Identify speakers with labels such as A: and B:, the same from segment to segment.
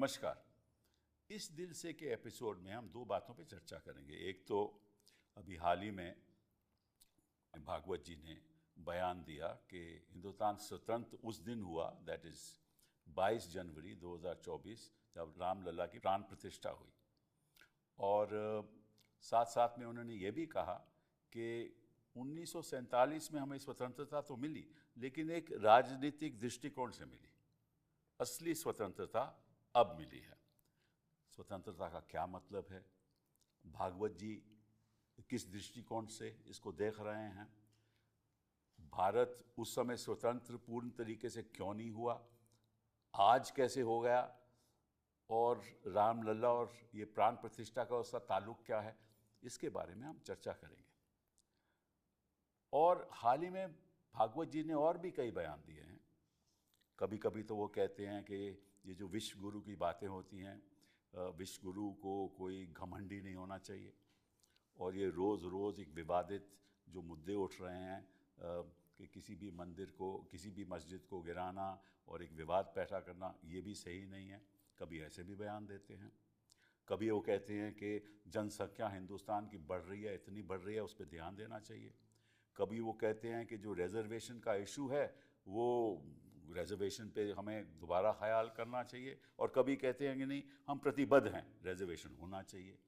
A: नमस्कार। इस दिल से के एपिसोड में हम दो बातों पे चर्चा करेंगे। एक तो अभी हाल ही में भागवत जी ने बयान दिया कि हिंदुस्तान स्वतंत्र उस दिन हुआ, दैट इज़ 22 जनवरी 2024, जब रामलला की प्राण प्रतिष्ठा हुई। और साथ साथ में उन्होंने ये भी कहा कि 1947 में हमें स्वतंत्रता तो मिली, लेकिन एक राजनीतिक दृष्टिकोण से मिली। असली स्वतंत्रता अब मिली है। स्वतंत्रता का क्या मतलब है, भागवत जी किस दृष्टिकोण से इसको देख रहे हैं, भारत उस समय स्वतंत्र पूर्ण तरीके से क्यों नहीं हुआ, आज कैसे हो गया, और रामलला और ये प्राण प्रतिष्ठा का उसका ताल्लुक क्या है, इसके बारे में हम चर्चा करेंगे। और हाल ही में भागवत जी ने और भी कई बयान दिए हैं। कभी कभी तो वो कहते हैं कि ये जो विश्व गुरु की बातें होती हैं, विश्व गुरु को कोई घमंडी नहीं होना चाहिए, और ये रोज़ रोज़ एक विवादित जो मुद्दे उठ रहे हैं कि किसी भी मंदिर को, किसी भी मस्जिद को गिराना और एक विवाद पैदा करना, ये भी सही नहीं है। कभी ऐसे भी बयान देते हैं। कभी वो कहते हैं कि जनसंख्या हिंदुस्तान की बढ़ रही है, इतनी बढ़ रही है, उस पर ध्यान देना चाहिए। कभी वो कहते हैं कि जो रिजर्वेशन का इशू है वो रिजर्वेशन पे हमें दोबारा ख्याल करना चाहिए, और कभी कहते हैं कि नहीं, हम प्रतिबद्ध हैं, रिजर्वेशन होना चाहिए।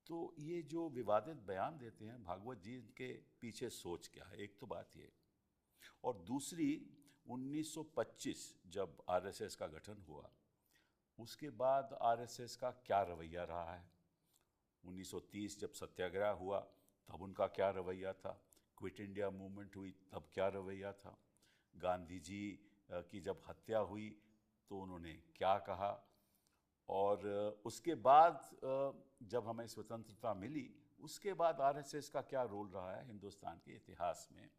A: तो ये जो विवादित बयान देते हैं भागवत जी के पीछे सोच क्या है, एक तो बात ये। और दूसरी, 1925 जब आरएसएस का गठन हुआ, उसके बाद आरएसएस का क्या रवैया रहा है। 1930 जब सत्याग्रह हुआ तब उनका क्या रवैया था, क्विट इंडिया मूवमेंट हुई तब क्या रवैया था, गांधी जी की जब हत्या हुई तो उन्होंने क्या कहा, और उसके बाद जब हमें स्वतंत्रता मिली उसके बाद आरएसएस का क्या रोल रहा है हिंदुस्तान के इतिहास में।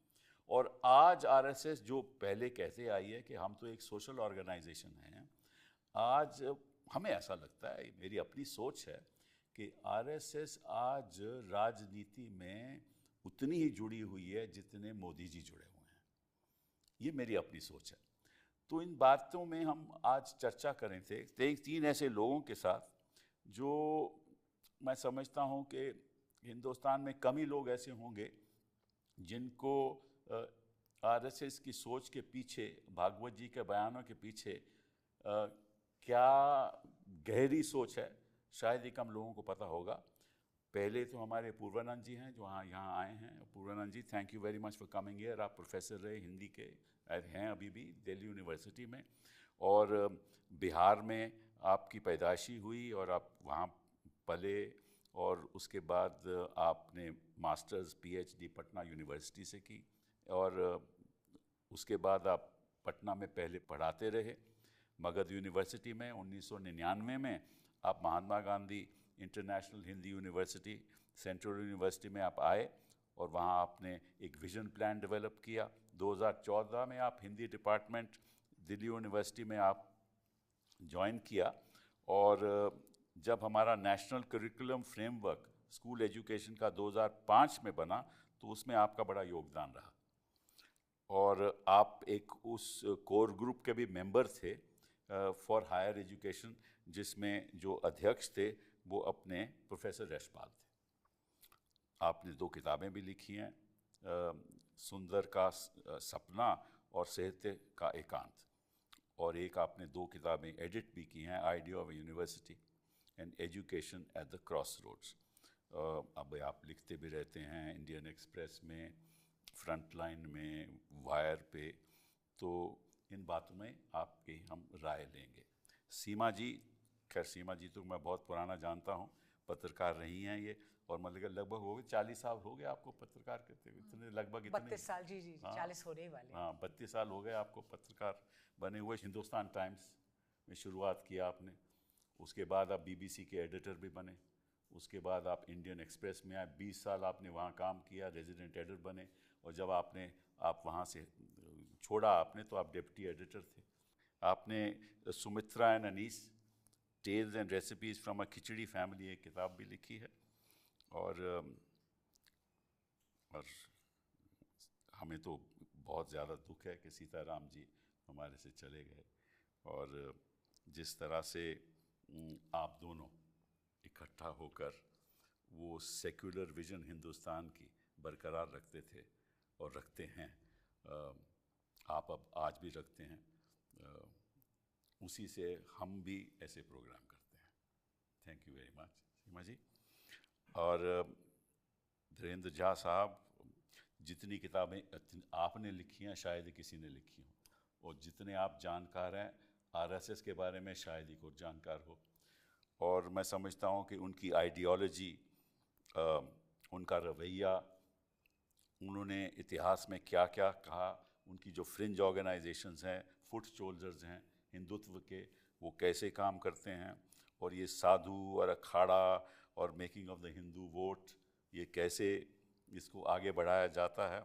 A: और आज आरएसएस जो पहले कहते आई है कि हम तो एक सोशल ऑर्गेनाइजेशन हैं, आज हमें ऐसा लगता है, मेरी अपनी सोच है, कि आरएसएस आज राजनीति में उतनी ही जुड़ी हुई है जितने मोदी जी जुड़े हुए हैं। ये मेरी अपनी सोच है। तो इन बातों में हम आज चर्चा करें थे तीन ऐसे लोगों के साथ जो मैं समझता हूँ कि हिंदुस्तान में कम ही लोग ऐसे होंगे जिनको आरएसएस की सोच के पीछे, भागवत जी के बयानों के पीछे क्या गहरी सोच है, शायद ही कम लोगों को पता होगा। पहले तो हमारे पूर्वानंद जी हैं जो यहाँ आए हैं। Purvanand ji, thank you very much for coming here. आप प्रोफेसर रहे हिंदी के, हैं अभी भी दिल्ली यूनिवर्सिटी में, और बिहार में आपकी पैदाइशी हुई और आप वहाँ पले, और उसके बाद आपने मास्टर्स पीएचडी पटना यूनिवर्सिटी से की, और उसके बाद आप पटना में पहले पढ़ाते रहे मगध यूनिवर्सिटी में। 1999 में आप Mahatma Gandhi international Hindi university, central university में आप आए, और वहाँ आपने एक विजन प्लान डेवलप किया। 2014 में आप हिंदी डिपार्टमेंट दिल्ली यूनिवर्सिटी में आप ज्वाइन किया, और जब हमारा national curriculum framework school education का 2005 में बना तो उसमें आपका बड़ा योगदान रहा, और आप एक उस कोर ग्रुप के भी मेंबर थे फॉर हायर एजुकेशन, जिसमें जो अध्यक्ष थे वो अपने प्रोफेसर यशपाल थे। आपने 2 किताबें भी लिखी हैं, सुंदर का सपना और साहित्य का एकांत, और एक आपने 2 किताबें एडिट भी की हैं, idea of university and education at the cross roads. अब आप लिखते भी रहते हैं इंडियन एक्सप्रेस में, फ्रंटलाइन में, वायर पे। तो इन बातों में आपकी हम राय लेंगे। सीमा जी, खैर सीमा जी तो मैं बहुत पुराना जानता हूँ, पत्रकार रही हैं ये, और मतलब लगभग हो गए 40 साल हो गए आपको पत्रकार करते हुए, इतने लगभग इतने
B: 32 साल, जी जी, 40 होने वाले।
A: हाँ, 32 साल हो गए आपको पत्रकार बने हुए। हिंदुस्तान टाइम्स में शुरुआत किया आपने, उसके बाद आप बीबीसी के एडिटर भी बने, उसके बाद आप इंडियन एक्सप्रेस में आए, 20 साल आपने वहाँ काम किया, रेजिडेंट एडिटर बने, और जब आप वहाँ से छोड़ा आपने तो आप डिप्टी एडिटर थे। आपने Sumitra and Anees, tales and recipes from a khichdi family, एक किताब भी लिखी है, और हमें तो बहुत ज़्यादा दुख है कि सीताराम जी हमारे से चले गए, और जिस तरह से आप दोनों इकट्ठा होकर वो सेक्युलर विजन हिंदुस्तान की बरकरार रखते थे और रखते हैं। आप अब आज भी रखते हैं। उसी से हम भी ऐसे प्रोग्राम करते हैं। थैंक यू वेरी मच सीमा जी। और धीरेन्द्र झा साहब, जितनी किताबें आपने लिखी हैं शायद ही किसी ने लिखी हों, और जितने आप जानकार हैं आरएसएस के बारे में शायद ही कोई जानकार हो। और मैं समझता हूँ कि उनकी आइडियोलॉजी, उनका रवैया, उन्होंने इतिहास में क्या क्या कहा, उनकी जो फ्रिंज ऑर्गेनाइजेशंस हैं, फुट सोल्जर्स हैं हिंदुत्व के, वो कैसे काम करते हैं, और ये साधु और अखाड़ा और making of the Hindu vote, ये कैसे इसको आगे बढ़ाया जाता है।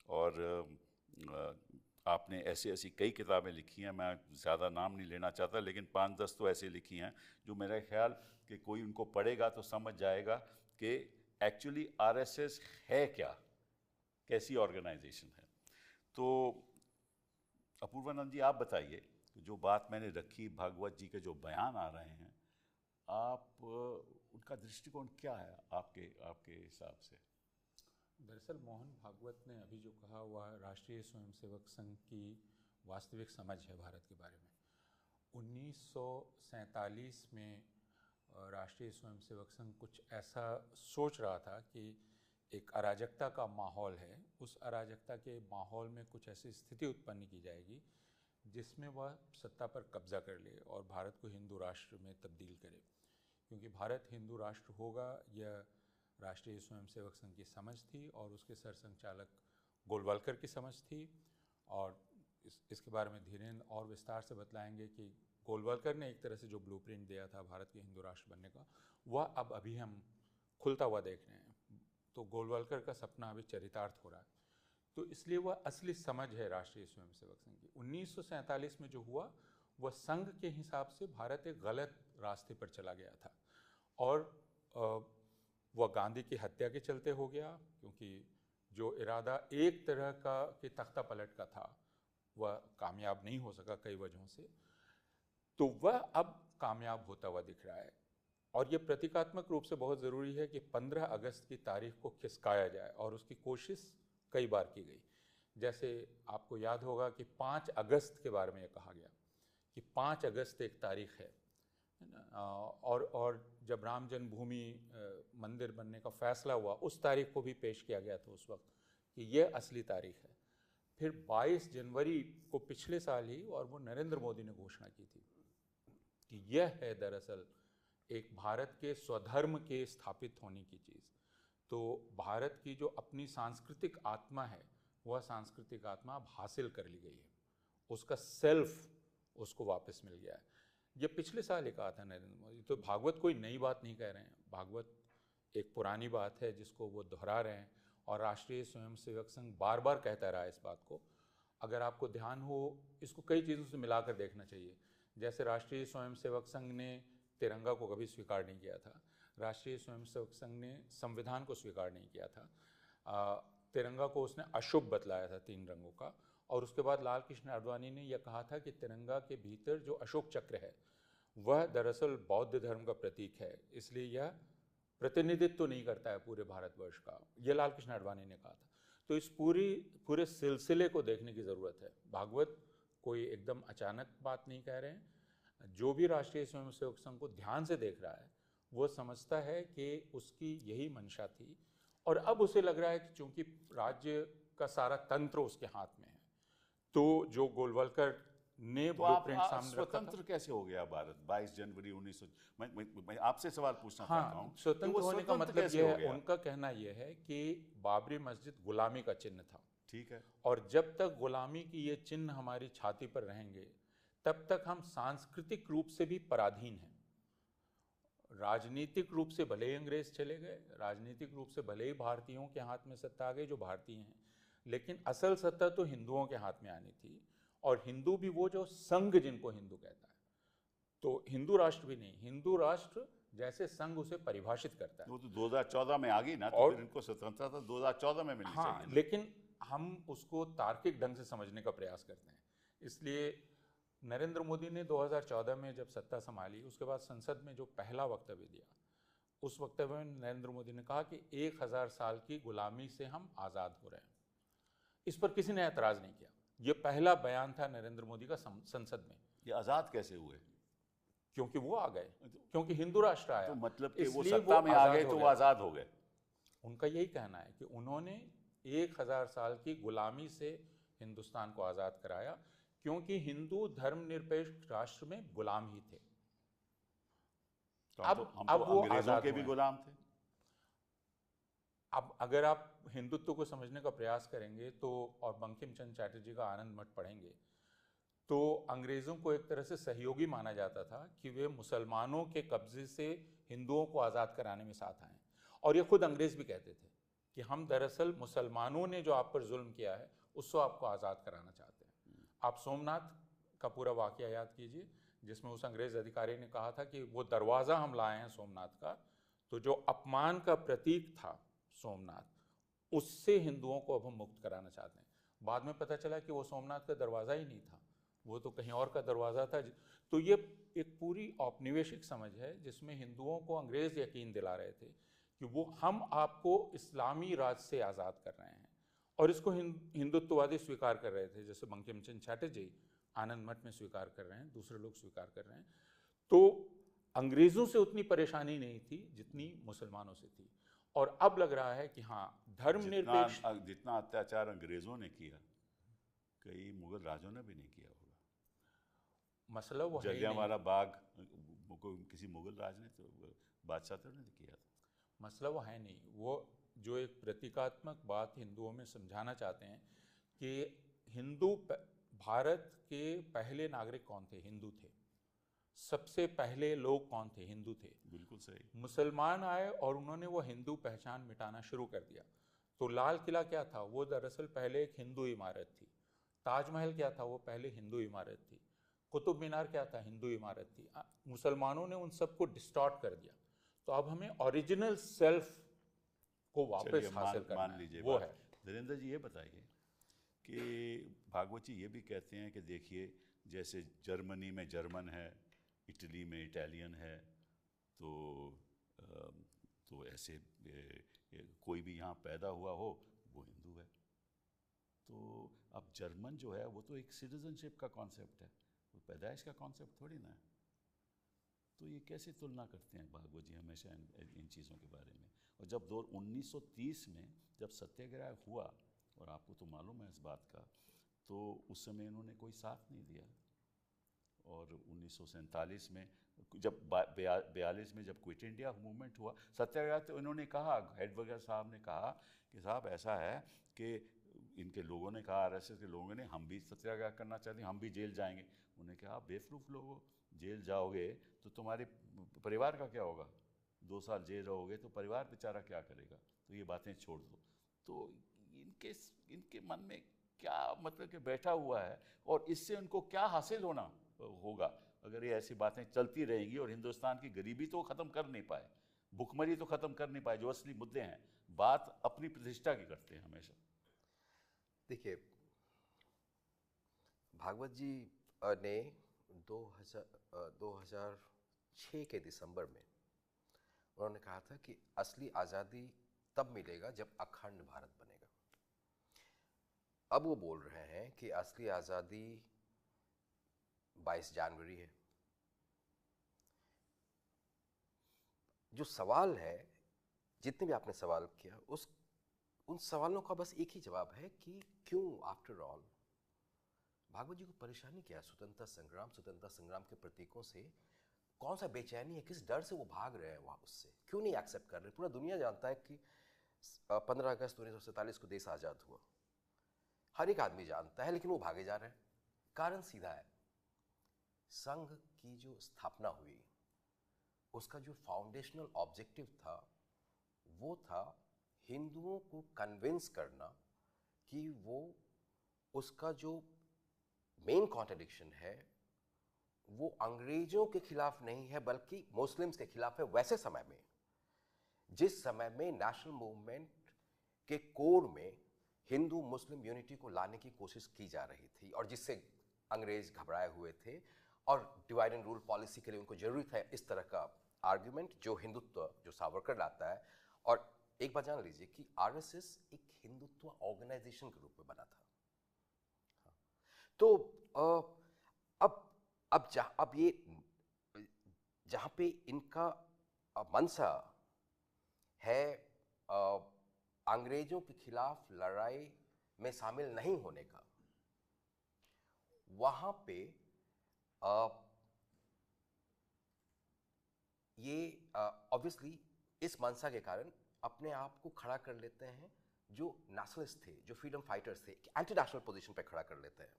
A: और आपने ऐसी ऐसी कई किताबें लिखी हैं, मैं ज़्यादा नाम नहीं लेना चाहता, लेकिन 5-10 तो ऐसे लिखी हैं जो मेरा ख्याल कि कोई उनको पढ़ेगा तो समझ जाएगा कि एक्चुअली आरएसएस है क्या, कैसी ऑर्गेनाइजेशन है। तो अपूर्वानंद जी, आप बताइए, जो बात मैंने रखी, भागवत जी के जो बयान आ रहे हैं, आप उनका दृष्टिकोण क्या है आपके हिसाब से?
C: दरअसल मोहन भागवत ने अभी जो कहा वह राष्ट्रीय स्वयंसेवक संघ की वास्तविक समझ है भारत के बारे में। 1947 में राष्ट्रीय स्वयंसेवक संघ कुछ ऐसा सोच रहा था कि एक अराजकता का माहौल है, उस अराजकता के माहौल में कुछ ऐसी स्थिति उत्पन्न की जाएगी जिसमें वह सत्ता पर कब्जा कर ले और भारत को हिंदू राष्ट्र में तब्दील करे। क्योंकि भारत हिंदू राष्ट्र होगा, यह राष्ट्रीय स्वयंसेवक संघ की समझ थी और उसके सरसंघचालक गोलवलकर की समझ थी। और इसके बारे में धीरेन्द्र और विस्तार से बतलाएंगे कि गोलवलकर ने एक तरह से जो ब्लूप्रिंट दिया था भारत के हिंदू राष्ट्र बनने का, वह अब अभी हम खुलता हुआ देख रहे हैं। तो गोलवलकर का सपना अभी चरितार्थ हो रहा है। तो इसलिए वह असली समझ है राष्ट्रीय स्वयंसेवक संघ की। 1947 में जो हुआ वह संघ के हिसाब से भारत एक गलत रास्ते पर चला गया था, और वह गांधी की हत्या के चलते हो गया, क्योंकि जो इरादा एक तरह का कि तख्ता पलट का था वह कामयाब नहीं हो सका कई वजहों से। तो वह अब कामयाब होता हुआ दिख रहा है, और ये प्रतीकात्मक रूप से बहुत ज़रूरी है कि 15 अगस्त की तारीख को खिसकाया जाए, और उसकी कोशिश कई बार की गई। जैसे आपको याद होगा कि 5 अगस्त के बारे में यह कहा गया कि 5 अगस्त एक तारीख है ना, और जब राम जन्मभूमि मंदिर बनने का फैसला हुआ उस तारीख को भी पेश किया गया था उस वक्त कि यह असली तारीख है। फिर 22 जनवरी को पिछले साल ही, और वो नरेंद्र मोदी ने घोषणा की थी कि यह है दरअसल एक भारत के स्वधर्म के स्थापित होने की चीज़। तो भारत की जो अपनी सांस्कृतिक आत्मा है, वह सांस्कृतिक आत्मा अब हासिल कर ली गई है, उसका सेल्फ उसको वापस मिल गया है। ये पिछले साल ही कहा था नरेंद्र मोदी। तो भागवत कोई नई बात नहीं कह रहे हैं, भागवत एक पुरानी बात है जिसको वो दोहरा रहे हैं, और राष्ट्रीय स्वयंसेवक संघ बार बार कहता रहा है इस बात को। अगर आपको ध्यान हो, इसको कई चीज़ों से मिलाकर देखना चाहिए। जैसे राष्ट्रीय स्वयंसेवक संघ ने तिरंगा को कभी स्वीकार नहीं किया था, राष्ट्रीय स्वयंसेवक संघ ने संविधान को स्वीकार नहीं किया था, तिरंगा को उसने अशुभ बतलाया था 3 रंगों का, और उसके बाद लाल कृष्ण आडवाणी ने यह कहा था कि तिरंगा के भीतर जो अशोक चक्र है वह दरअसल बौद्ध धर्म का प्रतीक है, इसलिए यह प्रतिनिधित्व नहीं करता है पूरे भारतवर्ष का, यह लाल कृष्ण आडवाणी ने कहा था। तो इस पूरे सिलसिले को देखने की ज़रूरत है। भागवत कोई एकदम अचानक बात नहीं कह रहे हैं। जो भी राष्ट्रीय स्वयंसेवक संघ को ध्यान से देख रहा है वो समझता है कि उसकी यही मंशा थी, और अब उसे लग रहा है कि चूंकि राज्य का सारा तंत्र उसके हाथ में है, तो जो गोलवलकर ने
A: तो आप
C: ब्लूप्रिंट सामने रखा था।
A: स्वतंत्र कैसे हो गया भारत 22 जनवरी 1900? मैं आपसे सवाल पूछना चाहता हूँ।
C: स्वतंत्र होने का मतलब
A: यह
C: है, उनका कहना यह है कि बाबरी मस्जिद गुलामी का चिन्ह था।
A: ठीक है।
C: और जब तक गुलामी की ये चिन्ह हमारी छाती पर रहेंगे तब तक हम सांस्कृतिक रूप से भी पराधीन हैं। राजनीतिक रूप से भले ही अंग्रेज चले गए, राजनीतिक रूप से भले ही भारतीयों के हाथ में सत्ता आ गई जो भारतीय हैं, लेकिन असल सत्ता तो हिंदुओं के हाथ में आनी थी, और हिंदू भी वो जो संघ जिनको हिंदू कहता है। तो हिंदू राष्ट्र भी नहीं, हिंदू राष्ट्र जैसे संघ उसे परिभाषित करता है।
A: वो तो 2014 में आ गई ना, तो
C: और
A: फिर इनको स्वतंत्रता 2014 में मिलनी चाहिए।
C: लेकिन हम उसको तार्किक ढंग से समझने का प्रयास करते हैं। इसलिए नरेंद्र मोदी ने 2014 में जब सत्ता संभाली, उसके बाद संसद में जो पहला वक्तव्य दिया, उस वक्तव्य में नरेंद्र मोदी ने कहा कि 1000 साल की गुलामी से हम आज़ाद हो रहे हैं। इस पर किसी ने ऐतराज़ नहीं किया। ये पहला बयान था नरेंद्र मोदी का संसद में।
A: ये आज़ाद कैसे हुए?
C: क्योंकि वो आ गए, क्योंकि हिंदू राष्ट्र आया,
A: तो मतलब कि वो
C: इसलिए
A: सत्ता में आ गए
C: आज़ाद
A: तो
C: हो
A: वो आज़ाद हो गए।
C: उनका यही कहना है कि उन्होंने 1000 साल की गुलामी से हिंदुस्तान को आज़ाद कराया, क्योंकि हिंदू धर्मनिरपेक्ष राष्ट्र में गुलाम ही थे।
A: तो हम तो
C: वो
A: अंग्रेजों के भी गुलाम थे।
C: अब अगर आप हिंदुत्व को समझने का प्रयास करेंगे तो, और बंकिम चंद्र चटर्जी का आनंद मठ पढ़ेंगे, तो अंग्रेज़ों को एक तरह से सहयोगी माना जाता था कि वे मुसलमानों के कब्जे से हिंदुओं को आज़ाद कराने में साथ आए। और ये खुद अंग्रेज़ भी कहते थे कि हम दरअसल मुसलमानों ने जो आप पर जुल्म किया है उससे आपको आज़ाद कराना चाहते हैं। आप सोमनाथ का पूरा वाक़या याद कीजिए, जिसमें उस अंग्रेज़ अधिकारी ने कहा था कि वो दरवाज़ा हम लाए हैं सोमनाथ का, तो जो अपमान का प्रतीक था सोमनाथ, उससे हिंदुओं को अब हम मुक्त कराना चाहते हैं। बाद में पता चला कि वो सोमनाथ का दरवाज़ा ही नहीं था, वो तो कहीं और का दरवाज़ा था। तो ये एक पूरी औपनिवेशिक समझ है जिसमें हिंदुओं को अंग्रेज़ यकीन दिला रहे थे कि वो हम आपको इस्लामी राज से आज़ाद कर रहे हैं, और इसको हिंदुत्ववादी स्वीकार कर रहे थे, जैसे बंकिम चंद्र चटर्जी आनंद मठ में स्वीकार कर रहे हैं, दूसरे लोग स्वीकार कर रहे हैं। तो अंग्रेज़ों से उतनी परेशानी नहीं थी जितनी मुसलमानों से थी। और अब लग रहा है कि हाँ, धर्मनिरपेक्ष
A: जितना अत्याचार अंग्रेजों ने किया, कई मुगल राजों ने भी नहीं किया होगा।
C: मसला वो है
A: जलियांवाला बाग किसी मुगल राज ने तो, बादशाह तो नहीं किया था।
C: मसला वो है नहीं। वो जो एक प्रतीकात्मक बात हिंदुओं में समझाना चाहते हैं कि हिंदू, भारत के पहले नागरिक कौन थे? हिंदू थे। सबसे पहले लोग कौन थे? हिंदू थे।
A: बिल्कुल सही।
C: मुसलमान आए और उन्होंने वो हिंदू पहचान मिटाना शुरू कर दिया। तो लाल किला क्या था? वो दरअसल पहले एक हिंदू इमारत थी। ताजमहल क्या था? वो पहले हिंदू इमारत थी। कुतुब मीनार क्या था? हिंदू इमारत थी। मुसलमानों ने उन सबको डिस्टॉर्ट कर दिया। तो अब हमें ओरिजिनल सेल्फ को वापस हासिल करना है, वो है।
A: धीरेन्द्र जी ये बताइए कि भागवत जी ये भी कहते हैं कि देखिए, जैसे जर्मनी में जर्मन है, इटली में इटालियन है, तो ऐसे कोई भी यहाँ पैदा हुआ हो वो हिंदू है। तो अब जर्मन जो है वो तो एक सिटीजनशिप का कॉन्सेप्ट है, वो पैदाइश का कॉन्सेप्ट थोड़ी ना है। तो ये कैसे तुलना करते हैं भागवत जी हमेशा इन चीज़ों के बारे में? और जब 1930 में जब सत्याग्रह हुआ, और आपको तो मालूम है इस बात का, तो उस समय इन्होंने कोई साथ नहीं दिया। और 1947 में जब 42 में जब क्विट इंडिया मूवमेंट हुआ, सत्याग्रह, तो इन्होंने कहा, हेडवर्गर साहब ने कहा कि साहब ऐसा है कि इनके लोगों ने कहा, आरएसएस के लोगों ने, हम भी सत्याग्रह करना चाहते हैं, हम भी जेल जाएंगे। उन्होंने कहा बेवकूफ़ लोगों, जेल जाओगे तो तुम्हारे परिवार का क्या होगा? 2 साल जेल रहोगे तो परिवार बेचारा क्या करेगा? तो ये बातें छोड़ दो। तो इनके मन में क्या मतलब कि बैठा हुआ है, और इससे उनको क्या हासिल होगा अगर ये ऐसी बातें चलती रहेंगी? और हिंदुस्तान की गरीबी तो ख़त्म कर नहीं पाए, भुखमरी तो ख़त्म कर नहीं पाए, जो असली मुद्दे हैं। बात अपनी प्रतिष्ठा की करते हैं हमेशा।
D: देखिए, भागवत जी ने 2006 के दिसंबर में उन्होंने कहा था कि असली आज़ादी तब मिलेगा जब अखंड भारत बनेगा। अब वो बोल रहे हैं कि असली आज़ादी 22 जनवरी है। जो सवाल है, जितने भी आपने सवाल किया, उन सवालों का बस एक ही जवाब है कि क्यों, आफ्टर ऑल भागवत जी को परेशानी क्या है? स्वतंत्रता संग्राम के प्रतीकों से कौन सा बेचैनी है? किस डर से वो भाग रहे हैं वहाँ उससे? क्यों नहीं एक्सेप्ट कर रहे? पूरा दुनिया जानता है कि 15 अगस्त 1947 को देश आज़ाद हुआ, हर एक आदमी जानता है, लेकिन वो भागे जा रहे हैं। कारण सीधा है, संघ की जो स्थापना हुई, उसका जो फाउंडेशनल ऑब्जेक्टिव था वो था हिंदुओं को कन्विंस करना कि वो, उसका जो मेन कॉन्ट्रडिक्शन है वो अंग्रेजों के खिलाफ नहीं है बल्कि मुस्लिम्स के खिलाफ है। वैसे समय में, जिस समय में नेशनल मूवमेंट के कोर में हिंदू मुस्लिम यूनिटी को लाने की कोशिश की जा रही थी, और जिससे अंग्रेज घबराए हुए थे और डिवाइड एंड रूल पॉलिसी के लिए उनको जरूरी था इस तरह का आर्ग्यूमेंट जो हिंदुत्व जो सावरकर लाता है। और एक बात जान लीजिए कि आरएसएस एक हिंदुत्व ऑर्गेनाइजेशन के रूप में बना था। तो अब ये जहाँ पे इनका मंशा है अंग्रेजों के खिलाफ लड़ाई में शामिल नहीं होने का, वहां पे ये ऑब्वियसली इस मंशा के कारण अपने आप को खड़ा कर लेते हैं जो नेशनलिस्ट थे, जो फ्रीडम फाइटर्स थे, एंटी नेशनल पोजीशन पे खड़ा कर लेते हैं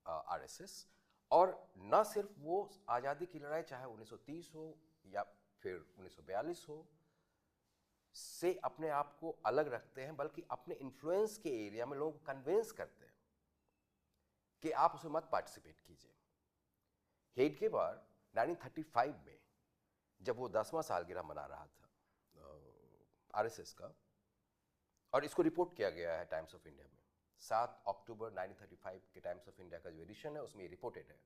D: आरएसएस। और न सिर्फ वो आज़ादी की लड़ाई चाहे 1930 हो या फिर 1942 हो से अपने आप को अलग रखते हैं, बल्कि अपने इन्फ्लुएंस के एरिया में लोगों को कन्विंस करते हैं कि आप उसमें मत पार्टिसिपेट कीजिए। हेडगेवार 1935 में जब वो 10वां सालगिरह मना रहा था आरएसएस का, और इसको रिपोर्ट किया गया है टाइम्स ऑफ इंडिया में 7 अक्टूबर 1935 के टाइम्स ऑफ इंडिया का जो एडिशन है उसमें रिपोर्टेड है।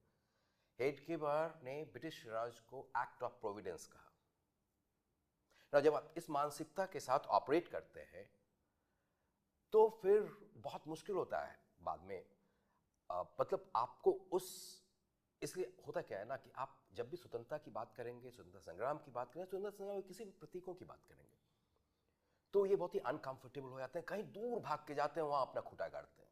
D: हेडगेवार ने ब्रिटिश राज को एक्ट ऑफ प्रोविडेंस कहा। ना जब आप इस मानसिकता के साथ ऑपरेट करते हैं तो फिर बहुत मुश्किल होता है बाद में, मतलब आपको उस, इसलिए होता क्या है ना कि आप जब भी स्वतंत्रता की बात करेंगे, स्वतंत्रता संग्राम की बात करेंगे, स्वतंत्रता संग्राम के किसी भी प्रतीकों की बात करेंगे तो ये बहुत ही अनकंफर्टेबल हो जाते हैं, कहीं दूर भाग के जाते हैं, वहां अपना खूंटा गाड़ते हैं,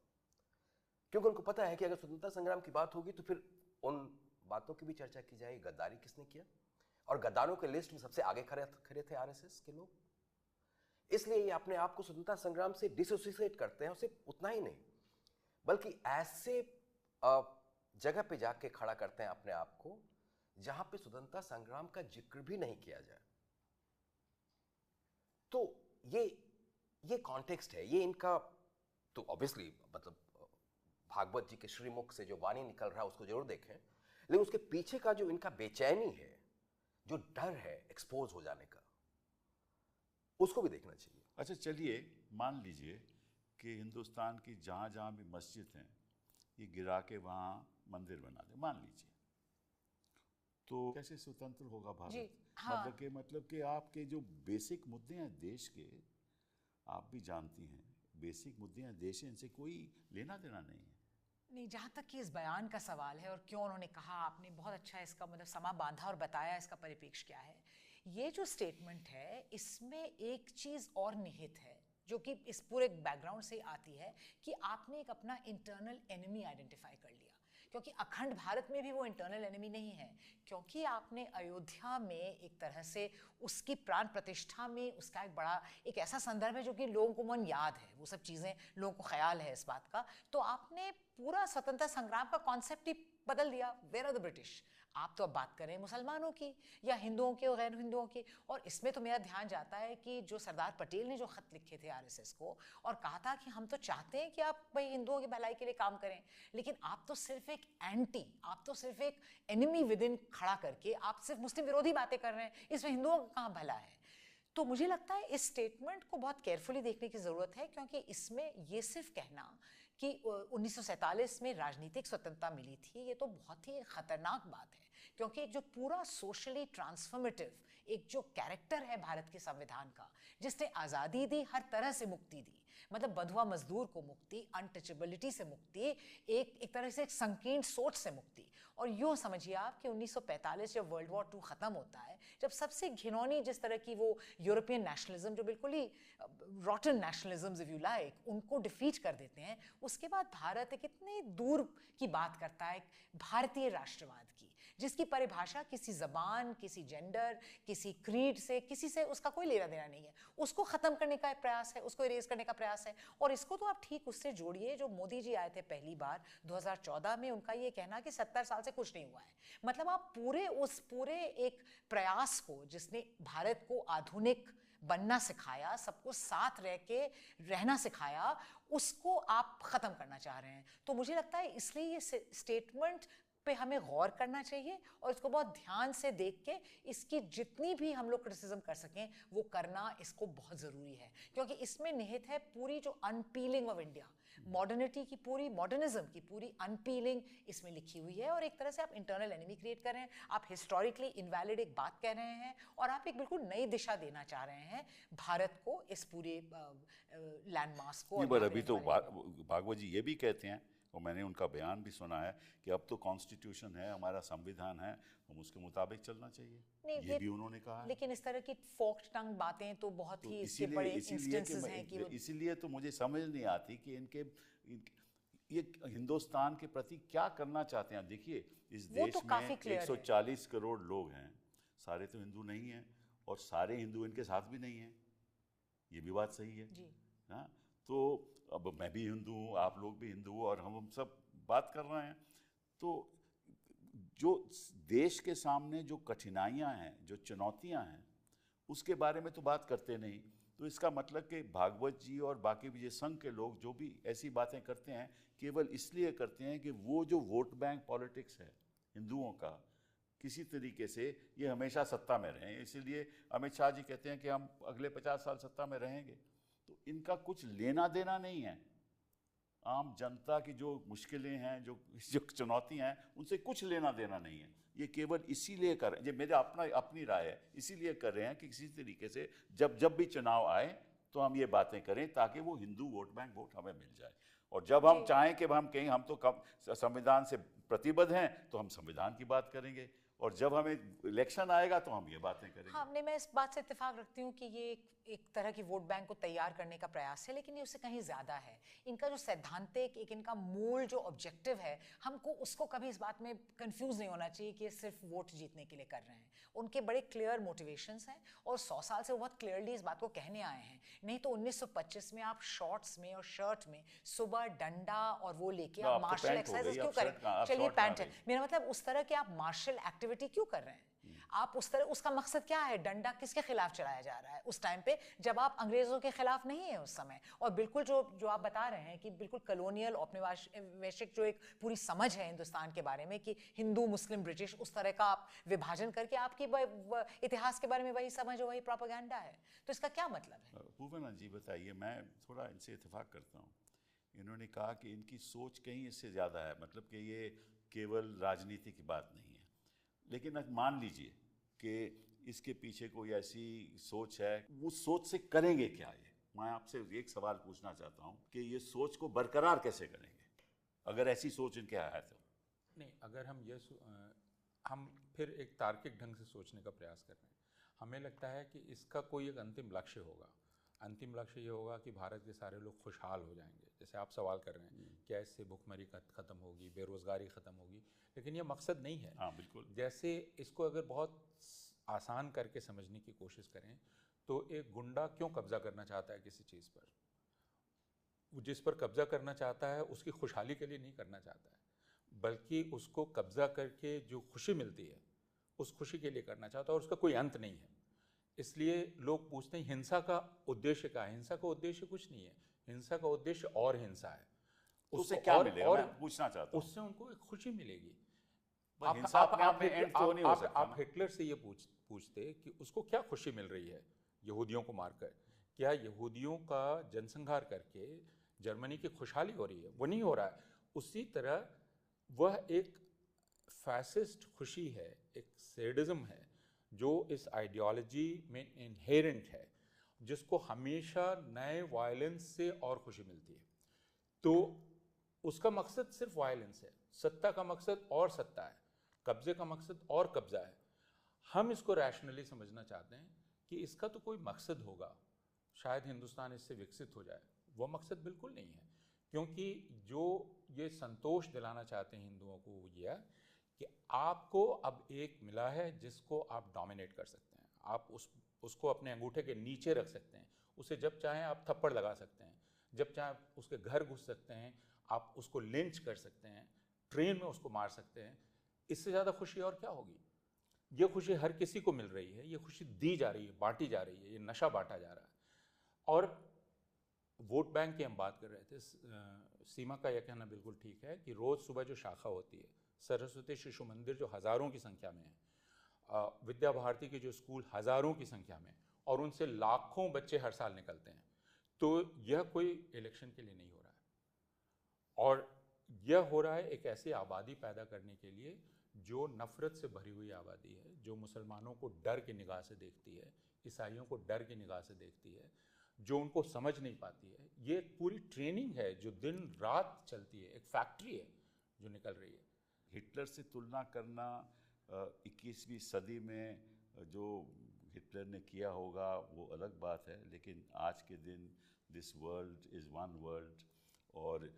D: क्योंकि उनको पता है कि अगर स्वतंत्रता संग्राम की बात होगी तो फिर उन बातों की भी चर्चा की जाएगी, गद्दारी किसने किया, और गद्दारों के लिस्ट में सबसे आगे खड़े थे आरएसएस के लोग। इसलिए ये अपने आप को स्वतंत्रता संग्राम से डिसोसिएट करते हैं, और सिर्फ उतना ही नहीं बल्कि ऐसे जगह पे जाके खड़ा करते हैं अपने आप को जहां पे स्वतंत्रता संग्राम का जिक्र भी नहीं किया जाए। तो ये कॉन्टेक्स्ट है, ये इनका, तो ऑब्वियसली मतलब भागवत जी के श्रीमुख से जो वाणी निकल रहा है उसको जरूर देखें, लेकिन उसके पीछे का जो इनका बेचैनी है, जो डर है एक्सपोज हो जाने का, उसको भी देखना चाहिए।
A: अच्छा चलिए मान लीजिए कि हिंदुस्तान की जहाँ जहाँ भी मस्जिद हैं ये गिरा के वहाँ मंदिर बना दे, मान लीजिए, तो कैसे स्वतंत्र होगा भारत?
B: हाँ।
A: मतलब कि आपके जो बेसिक मुद्दे हैं देश के, आप भी जानती हैं बेसिक मुद्दे हैं देश हैं, इनसे कोई लेना देना नहीं है।
B: नहीं, जहाँ तक कि इस बयान का सवाल है और क्यों उन्होंने कहा, आपने बहुत अच्छा इसका मतलब समा बांधा और बताया इसका परिप्रेक्ष्य क्या है। ये जो स्टेटमेंट है इसमें एक चीज़ और निहित है जो कि इस पूरे बैकग्राउंड से आती है कि आपने एक अपना इंटरनल एनिमी आइडेंटिफाई कर लिया, क्योंकि अखंड भारत में भी वो इंटरनल एनिमी नहीं है, क्योंकि आपने अयोध्या में एक तरह से उसकी प्राण प्रतिष्ठा में उसका एक बड़ा एक ऐसा संदर्भ है जो कि लोगों को मन याद है, वो सब चीज़ें लोगों को ख्याल है इस बात का, तो आपने पूरा स्वतंत्रता संग्राम का कॉन्सेप्ट ही बदल दिया। Where are the British? आप तो अब बात करें मुसलमानों की या हिंदुओं की और गैर हिंदुओं की, और इसमें तो मेरा ध्यान जाता है कि जो सरदार पटेल ने जो खत लिखे थे आरएसएस को और कहा था कि हम तो चाहते हैं कि आप भाई हिंदुओं की भलाई के लिए काम करें, लेकिन आप तो सिर्फ एक एंटी, आप तो सिर्फ एक एनिमी विद इन खड़ा करके आप सिर्फ मुस्लिम विरोधी बातें कर रहे हैं, इसमें हिंदुओं का कहाँ भला है? तो मुझे लगता है इस स्टेटमेंट को बहुत केयरफुली देखने की ज़रूरत है, क्योंकि इसमें ये सिर्फ कहना कि 1947 में राजनीतिक स्वतंत्रता मिली थी, ये तो बहुत ही खतरनाक बात है, क्योंकि एक जो पूरा सोशली ट्रांसफॉर्मेटिव एक जो कैरेक्टर है भारत के संविधान का, जिसने आज़ादी दी, हर तरह से मुक्ति दी, मतलब बंधुआ मजदूर को मुक्ति, अनटचेबिलिटी से मुक्ति, एक तरह से एक संकीर्ण सोच से मुक्ति। और यूँ समझिए आप कि 1945 जब वर्ल्ड वॉर 2 ख़त्म होता है, जब सबसे घिनौनी जिस तरह की वो यूरोपियन नेशनलिज्म जो बिल्कुल ही rotten nationalism if you like, उनको डिफीट कर देते हैं, उसके बाद भारत एक इतने दूर की बात करता है भारतीय राष्ट्रवाद की, जिसकी परिभाषा किसी ज़बान, किसी जेंडर, किसी क्रीड से, किसी से उसका कोई लेना देना नहीं है, उसको ख़त्म करने का प्रयास है, उसको इरेज करने का प्रयास है। और इसको तो आप ठीक उससे जोड़िए जो मोदी जी आए थे पहली बार 2014 में, उनका ये कहना कि 70 साल से कुछ नहीं हुआ है, मतलब आप पूरे एक प्रयास को जिसने भारत को आधुनिक बनना सिखाया, सबको साथ रह के रहना सिखाया, उसको आप ख़त्म करना चाह रहे हैं। तो मुझे लगता है इसलिए ये स्टेटमेंट पे हमें गौर करना चाहिए और इसको बहुत ध्यान से देख के इसकी जितनी भी हम लोग क्रिटिसिज्म कर सकें वो करना इसको बहुत ज़रूरी है, क्योंकि इसमें निहित है पूरी जो अनपीलिंग ऑफ इंडिया, मॉडर्निटी की पूरी, मॉडर्निज्म की पूरी अनपीलिंग इसमें लिखी हुई है, और एक तरह से आप इंटरनल एनिमी क्रिएट कर रहे हैं, आप हिस्टोरिकली इनवैलिड एक बात कह रहे हैं, और आप एक बिल्कुल नई दिशा देना चाह रहे हैं भारत को, इस पूरे लैंडमार्क्स को।
A: नहीं, पर अभी तो भागवत जी ये भी कहते हैं, और मैंने उनका बयान भी सुना है, कि अब तो कॉन्स्टिट्यूशन है, हमारा संविधान है, हम उसके मुताबिक चलना चाहिए। ये भी उन्होंने कहा है।
B: लेकिन इस तरह की फोक्ड टंग बातें तो बहुत ही इसके बड़े इंस्टेंसेस हैं कि
A: इसीलिए तो मुझे समझ नहीं आती कि ये हिंदुस्तान के प्रति क्या करना चाहते हैं। देखिए, इस देश में 140 करोड़ लोग हैं, सारे तो हिंदू नहीं हैं, और सारे हिंदू इनके साथ भी नहीं हैं, ये भी बात सही है
B: जी।
A: हाँ, तो अब मैं भी हिंदू हूँ, आप लोग भी हिंदू हो, और हम सब बात कर रहे हैं। तो जो देश के सामने जो कठिनाइयाँ हैं, जो चुनौतियाँ हैं, उसके बारे में तो बात करते नहीं। तो इसका मतलब कि भागवत जी और बाकी विजय संघ के लोग जो भी ऐसी बातें करते हैं, केवल इसलिए करते हैं कि वो जो वोट बैंक पॉलिटिक्स है हिंदुओं का, किसी तरीके से ये हमेशा सत्ता में रहें। इसीलिए अमित शाह जी कहते हैं कि हम अगले 50 साल सत्ता में रहेंगे। तो इनका कुछ लेना देना नहीं है आम जनता की जो मुश्किलें हैं, जो चुनौतियां हैं, उनसे कुछ लेना देना नहीं है। ये केवल इसीलिए कर रहे हैं, ये मेरे अपनी राय है, इसीलिए कर रहे हैं कि किसी तरीके से जब भी चुनाव आए तो हम ये बातें करें ताकि वो हिंदू वोट बैंक वोट हमें मिल जाए। और जब हम चाहें कि हम कहीं हम तो कम संविधान से प्रतिबद्ध हैं तो हम संविधान की बात करेंगे, और जब हमें इलेक्शन आएगा तो हम ये बातें करेंगे।
B: हाँ, मैं इस बात से इत्तेफाक रखती हूँ कि ये एक तरह की वोट बैंक को तैयार करने का प्रयास है, लेकिन ये उससे कहीं ज़्यादा है। इनका जो सैद्धांतिक, एक इनका मूल जो ऑब्जेक्टिव है, हमको उसको कभी इस बात में कंफ्यूज नहीं होना चाहिए कि ये सिर्फ वोट जीतने के लिए कर रहे हैं। उनके बड़े क्लियर मोटिवेशंस हैं, और 100 साल से वो बहुत क्लियरली इस बात को कहने आए हैं। नहीं तो 1925 में आप शॉर्ट्स में और शर्ट में सुबह डंडा और वो लेके आप मार्शल एक्सरसाइज क्यों करें? चलिए, पैंट है, मेरा मतलब उस तरह के आप मार्शल एक्टिविटी क्यों कर रहे हैं? आप उस तरह, उसका मकसद क्या है? डंडा किसके खिलाफ चलाया जा रहा है उस टाइम पे, जब आप अंग्रेजों के खिलाफ नहीं है उस समय? और बिल्कुल जो आप बता रहे हैं कि बिल्कुल कॉलोनियल औपनिवेशिक जो एक पूरी समझ है हिंदुस्तान के बारे में कि हिंदू मुस्लिम ब्रिटिश, उस तरह का आप विभाजन करके आपकी इतिहास के बारे में वही समझ और वही प्रोपेगेंडा है। तो इसका क्या मतलब है?
A: पूर्णा जी बताइए। मैं थोड़ा इनसे इत्तेफाक करता हूँ। इन्होंने कहा कि इनकी सोच कहीं इससे ज़्यादा है, मतलब कि ये केवल राजनीति की बात नहीं है। लेकिन मान लीजिए कि इसके पीछे कोई ऐसी सोच है, उस सोच से करेंगे क्या? ये मैं आपसे एक सवाल पूछना चाहता हूँ कि ये सोच को बरकरार कैसे करेंगे अगर ऐसी सोच इनके है तो?
C: नहीं, अगर हम फिर एक तार्किक ढंग से सोचने का प्रयास कर रहे हैं। हमें लगता है कि इसका कोई एक अंतिम लक्ष्य होगा। अंतिम लक्ष्य ये होगा कि भारत के सारे लोग खुशहाल हो जाएंगे, जैसे आप सवाल कर रहे हैं, क्या इससे भुखमरी खत्म होगी, बेरोजगारी खत्म होगी? लेकिन ये मकसद नहीं है।
A: हाँ, बिल्कुल।
C: जैसे इसको अगर बहुत आसान करके समझने की कोशिश करें तो एक गुंडा क्यों कब्जा करना चाहता है किसी चीज़ पर? वो जिस पर कब्जा करना चाहता है उसकी खुशहाली के लिए नहीं करना चाहता है, बल्कि उसको कब्जा करके जो खुशी मिलती है उस खुशी के लिए करना चाहता है, और उसका कोई अंत नहीं है। इसलिए लोग पूछते हैं हिंसा का उद्देश्य क्या है? हिंसा का उद्देश्य कुछ नहीं है, हिंसा का उद्देश्य और हिंसा है।
A: उससे क्या मिलेगा? मैं पूछना चाहता हूं।
C: उससे उनको एक खुशी मिलेगी। आप हिटलर से ये पूछते कि उसको क्या खुशी मिल रही है यहूदियों को मारकर? क्या यहूदियों का जनसंहार करके जर्मनी की खुशहाली हो रही है? वो नहीं हो रहा है। उसी तरह वह एक फैसिस्ट खुशी है, एक सैडिज्म है जो इस आइडियोलॉजी में इनहेरेंट है, जिसको हमेशा नए वायलेंस से और खुशी मिलती है। तो उसका मकसद सिर्फ वायलेंस है, सत्ता का मकसद और सत्ता है, कब्जे का मकसद और कब्जा है। हम इसको रैशनली समझना चाहते हैं कि इसका तो कोई मकसद होगा, शायद हिंदुस्तान इससे विकसित हो जाए। वो मकसद बिल्कुल नहीं है, क्योंकि जो ये संतोष दिलाना चाहते हैं हिंदुओं को वो ये है कि आपको अब एक मिला है जिसको आप डोमिनेट कर सकते हैं, आप उसको अपने अंगूठे के नीचे रख सकते हैं, उसे जब चाहें आप थप्पड़ लगा सकते हैं, जब चाहें उसके घर घुस सकते हैं, आप उसको लिंच कर सकते हैं, ट्रेन में उसको मार सकते हैं। इससे ज़्यादा खुशी और क्या होगी? ये खुशी हर किसी को मिल रही है, ये खुशी दी जा रही है, बांटी जा रही है, ये नशा बांटा जा रहा है। और वोट बैंक की हम बात कर रहे थे, सीमा का यह कहना बिल्कुल ठीक है कि रोज़ सुबह जो शाखा होती है, सरस्वती शिशु मंदिर जो हज़ारों की संख्या में है, विद्या भारती के जो स्कूल हज़ारों की संख्या में, और उनसे लाखों बच्चे हर साल निकलते हैं, तो यह कोई इलेक्शन के लिए नहीं हो रहा है, और यह हो रहा है एक ऐसी आबादी पैदा करने के लिए जो नफ़रत से भरी हुई आबादी है, जो मुसलमानों को डर की निगाह से देखती है, ईसाइयों को डर की निगाह से देखती है, जो उनको समझ नहीं पाती है। ये एक पूरी ट्रेनिंग है जो दिन रात चलती है, एक फैक्ट्री है जो निकल रही है।
A: हिटलर से तुलना करना 21वीं सदी में जो हिटलर ने किया होगा वो अलग बात है, लेकिन आज के दिन this world is one world, और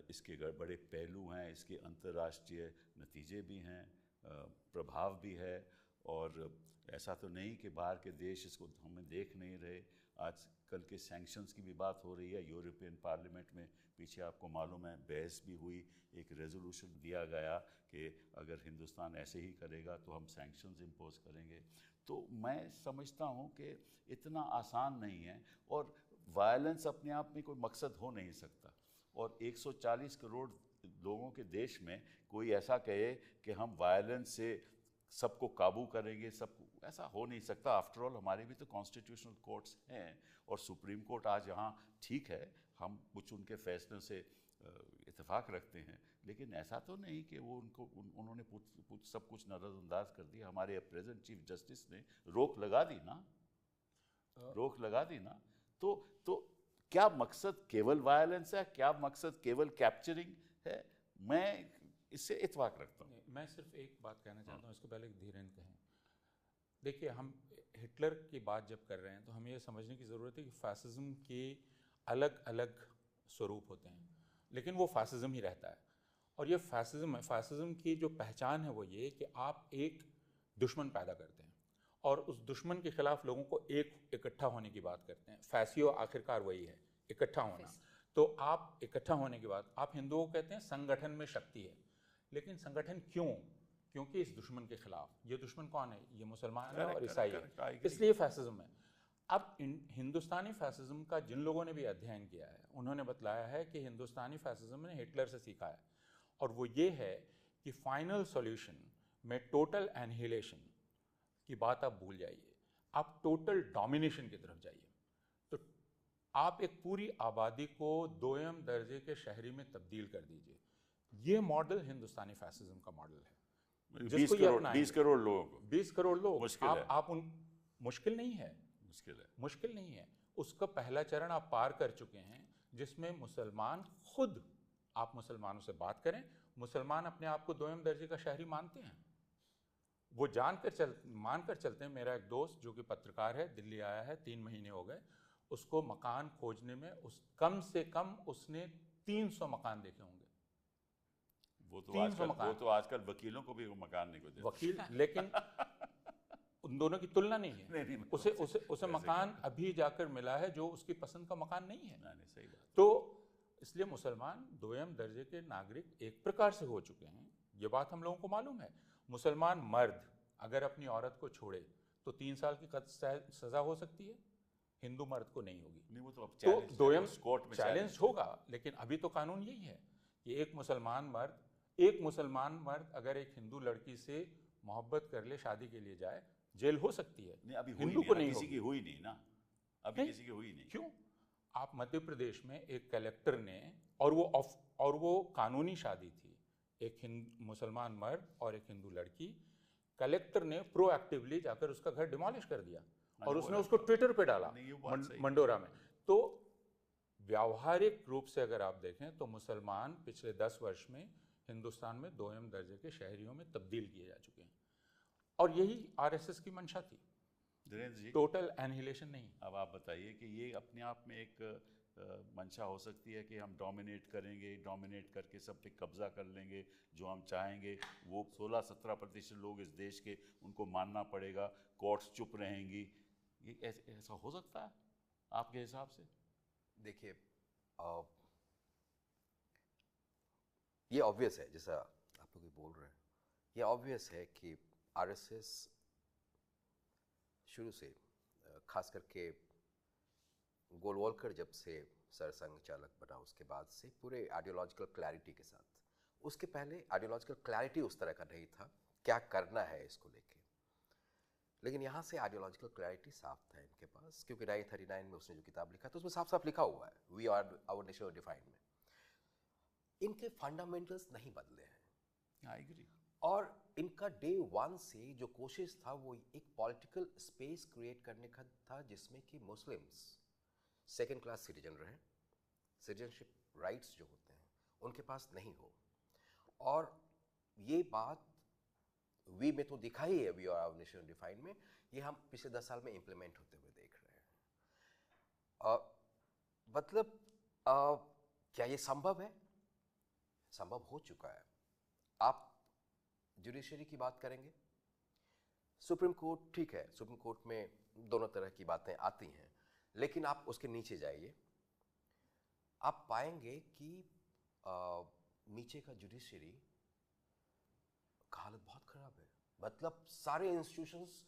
A: इसके बड़े पहलू हैं, इसके अंतर्राष्ट्रीय नतीजे भी हैं, प्रभाव भी है, और ऐसा तो नहीं कि बाहर के देश इसको हमें देख नहीं रहे। आजकल के सैंक्शंस की भी बात हो रही है यूरोपियन पार्लियामेंट में, पीछे आपको मालूम है बहस भी हुई, एक रेजोल्यूशन दिया गया कि अगर हिंदुस्तान ऐसे ही करेगा तो हम सैंक्शंस इम्पोज करेंगे। तो मैं समझता हूँ कि इतना आसान नहीं है, और वायलेंस अपने आप में कोई मकसद हो नहीं सकता, और 140 करोड़ लोगों के देश में कोई ऐसा कहे कि हम वायलेंस से सबको काबू करेंगे, सब ऐसा हो नहीं सकता। आफ्टर ऑल हमारे भी तो कॉन्स्टिट्यूशनल कोर्ट्स हैं, और सुप्रीम कोर्ट आज यहाँ ठीक है, हम कुछ उनके फैसलों से इत्तेफाक रखते हैं, लेकिन ऐसा तो नहीं कि वो उन्होंने सब कुछ नज़रअंदाज कर दिया। हमारे प्रेजेंट चीफ जस्टिस ने रोक लगा दी ना, तो क्या मकसद केवल वायलेंस है, क्या मकसद केवल कैप्चरिंग है? मैं इससे इत्तेफाक रखता हूँ।
C: मैं सिर्फ एक बात कहना चाहता हूँ, इसको पहले धीरेन्द्र कहें। देखिए, हम हिटलर की बात जब कर रहे हैं तो हमें ये समझने की ज़रूरत है कि फ़ैसिज़्म के अलग अलग स्वरूप होते हैं, लेकिन वो फ़ैसिज़्म ही रहता है। और ये फ़ैसिज़्म है, फ़ैसिज़्म की जो पहचान है वो ये कि आप एक दुश्मन पैदा करते हैं और उस दुश्मन के ख़िलाफ़ लोगों को इकट्ठा होने की बात करते हैं। फैसियो आखिरकार वही है, इकट्ठा होना। तो आप इकट्ठा होने के बाद आप हिंदुओं को कहते हैं संगठन में शक्ति है, लेकिन संगठन क्यों? क्योंकि इस दुश्मन के खिलाफ। ये दुश्मन कौन है? ये मुसलमान है और ईसाई है, इसलिए फैसिज्म है। अब हिंदुस्तानी फैसिज्म का जिन लोगों ने भी अध्ययन किया है उन्होंने बतलाया है कि हिंदुस्तानी फैसिज्म ने हिटलर से सीखा है, और वो ये है कि फाइनल सॉल्यूशन में टोटल एनहिलेशन की बात आप भूल जाइए, आप टोटल डोमिनेशन की तरफ जाइए। तो आप एक पूरी आबादी को दोयम दर्जे के शहरी में तब्दील कर दीजिए। ये मॉडल हिंदुस्तानी फैसिज्म का मॉडल है।
A: 20 करोड़ लोगों को,
C: 20 करोड़ लोग,
A: मुश्किल है।
C: मुश्किल नहीं है। उसका पहला चरण आप पार कर चुके हैं, जिसमें मुसलमान खुद, आप मुसलमानों से बात करें, मुसलमान अपने आप को दोयम दर्जे का शहरी मानते हैं। वो मानकर चलते हैं। मेरा एक दोस्त जो कि पत्रकार है, दिल्ली आया है, 3 महीने हो गए, उसको मकान खोजने में कम से कम उसने 300 मकान देखे होंगे।
A: वो तो आजकल वकीलों को भी वो मकान नहीं को देते।
C: वकील, लेकिन उन दोनों की तुलना नहीं है। नहीं, उसे मकान अभी जाकर मिला है जो उसकी पसंद का मकान नहीं है।
A: नहीं, सही बात।
C: तो इसलिए मुसलमान दोयम दर्जे के नागरिक एक प्रकार से हो चुके हैं, ये बात हम लोगों को मालूम है। मुसलमान मर्द अगर अपनी औरत को छोड़े तो 3 साल की सजा हो सकती है, हिंदू मर्द को नहीं होगी।
A: नहीं, वो तो अब
C: दोयम
A: कोर्ट में
C: चैलेंज होगा, लेकिन अभी तो कानून यही है कि एक मुसलमान मर्द अगर एक हिंदू लड़की से मोहब्बत कर ले, शादी के लिए जाए, जेल हो सकती है।
A: नहीं, अभी
C: हिंदू को नहीं,
A: किसी की हुई नहीं ना, अभी किसी की हुई नहीं।
C: क्यों? आप मध्य प्रदेश में एक कलेक्टर ने, और वो कानूनी शादी थी, एक मुसलमान मर्द और एक हिंदू लड़की, कलेक्टर ने प्रोएक्टिवली जाकर उसका घर डिमोलिश कर दिया और उसने उसको ट्विटर पे डाला मंडोरा में। तो व्यावहारिक रूप से अगर आप देखें तो मुसलमान पिछले 10 वर्ष में हिंदुस्तान में दोयम दर्जे के शहरियों में तब्दील किए जा चुके हैं, और यही आरएसएस की मंशा थी,
A: धीरेन्द्र जी।
C: टोटल एनहिलेशन नहीं।
A: अब आप बताइए कि ये अपने आप में एक मंशा हो सकती है कि हम डोमिनेट करेंगे, डोमिनेट करके सब पे कब्जा कर लेंगे, जो हम चाहेंगे वो 16-17% लोग इस देश के, उनको मानना पड़ेगा, कोर्ट्स चुप रहेंगी, ये ऐसा हो सकता है आपके हिसाब से?
D: देखिए, ये ऑब्वियस है, जैसा आप लोग बोल रहे हैं, ये ऑब्वियस है कि आरएसएस शुरू से, खास करके गोलवलकर जब से सरसंघ चालक बना उसके बाद से, पूरे आइडियोलॉजिकल क्लैरिटी के साथ, उसके पहले आइडियोलॉजिकल क्लैरिटी उस तरह का नहीं था क्या करना है इसको लेके, लेकिन यहाँ से आइडियोलॉजिकल क्लैरिटी साफ था इनके पास, क्योंकि 1939 में उसने जो किताब लिखा तो उसमें साफ साफ लिखा हुआ है, we are our nation defined में। इनके फंडामेंटल्स नहीं बदले हैं।
A: I agree.
D: और इनका डे 1 से जो कोशिश था वो एक पॉलिटिकल स्पेस क्रिएट करने का था जिसमें कि मुस्लिम्स सेकेंड क्लास सिटीजन रहे, सिटीजनशिप राइट्स जो होते हैं उनके पास नहीं हो। और ये बात वी में तो दिखा ही है, we are our nation defined में, ये हम पिछले 10 साल में इंप्लीमेंट होते हुए देख रहे हैं। मतलब क्या ये संभव है? संभव हो चुका है। आप जुडिशरी की बात करेंगे, सुप्रीम कोर्ट ठीक है, सुप्रीम कोर्ट में दोनों तरह की बातें आती हैं, लेकिन आप उसके नीचे जाइए, आप पाएंगे कि नीचे का जुडिशरी का हालत बहुत खराब है। मतलब सारे इंस्टीट्यूशंस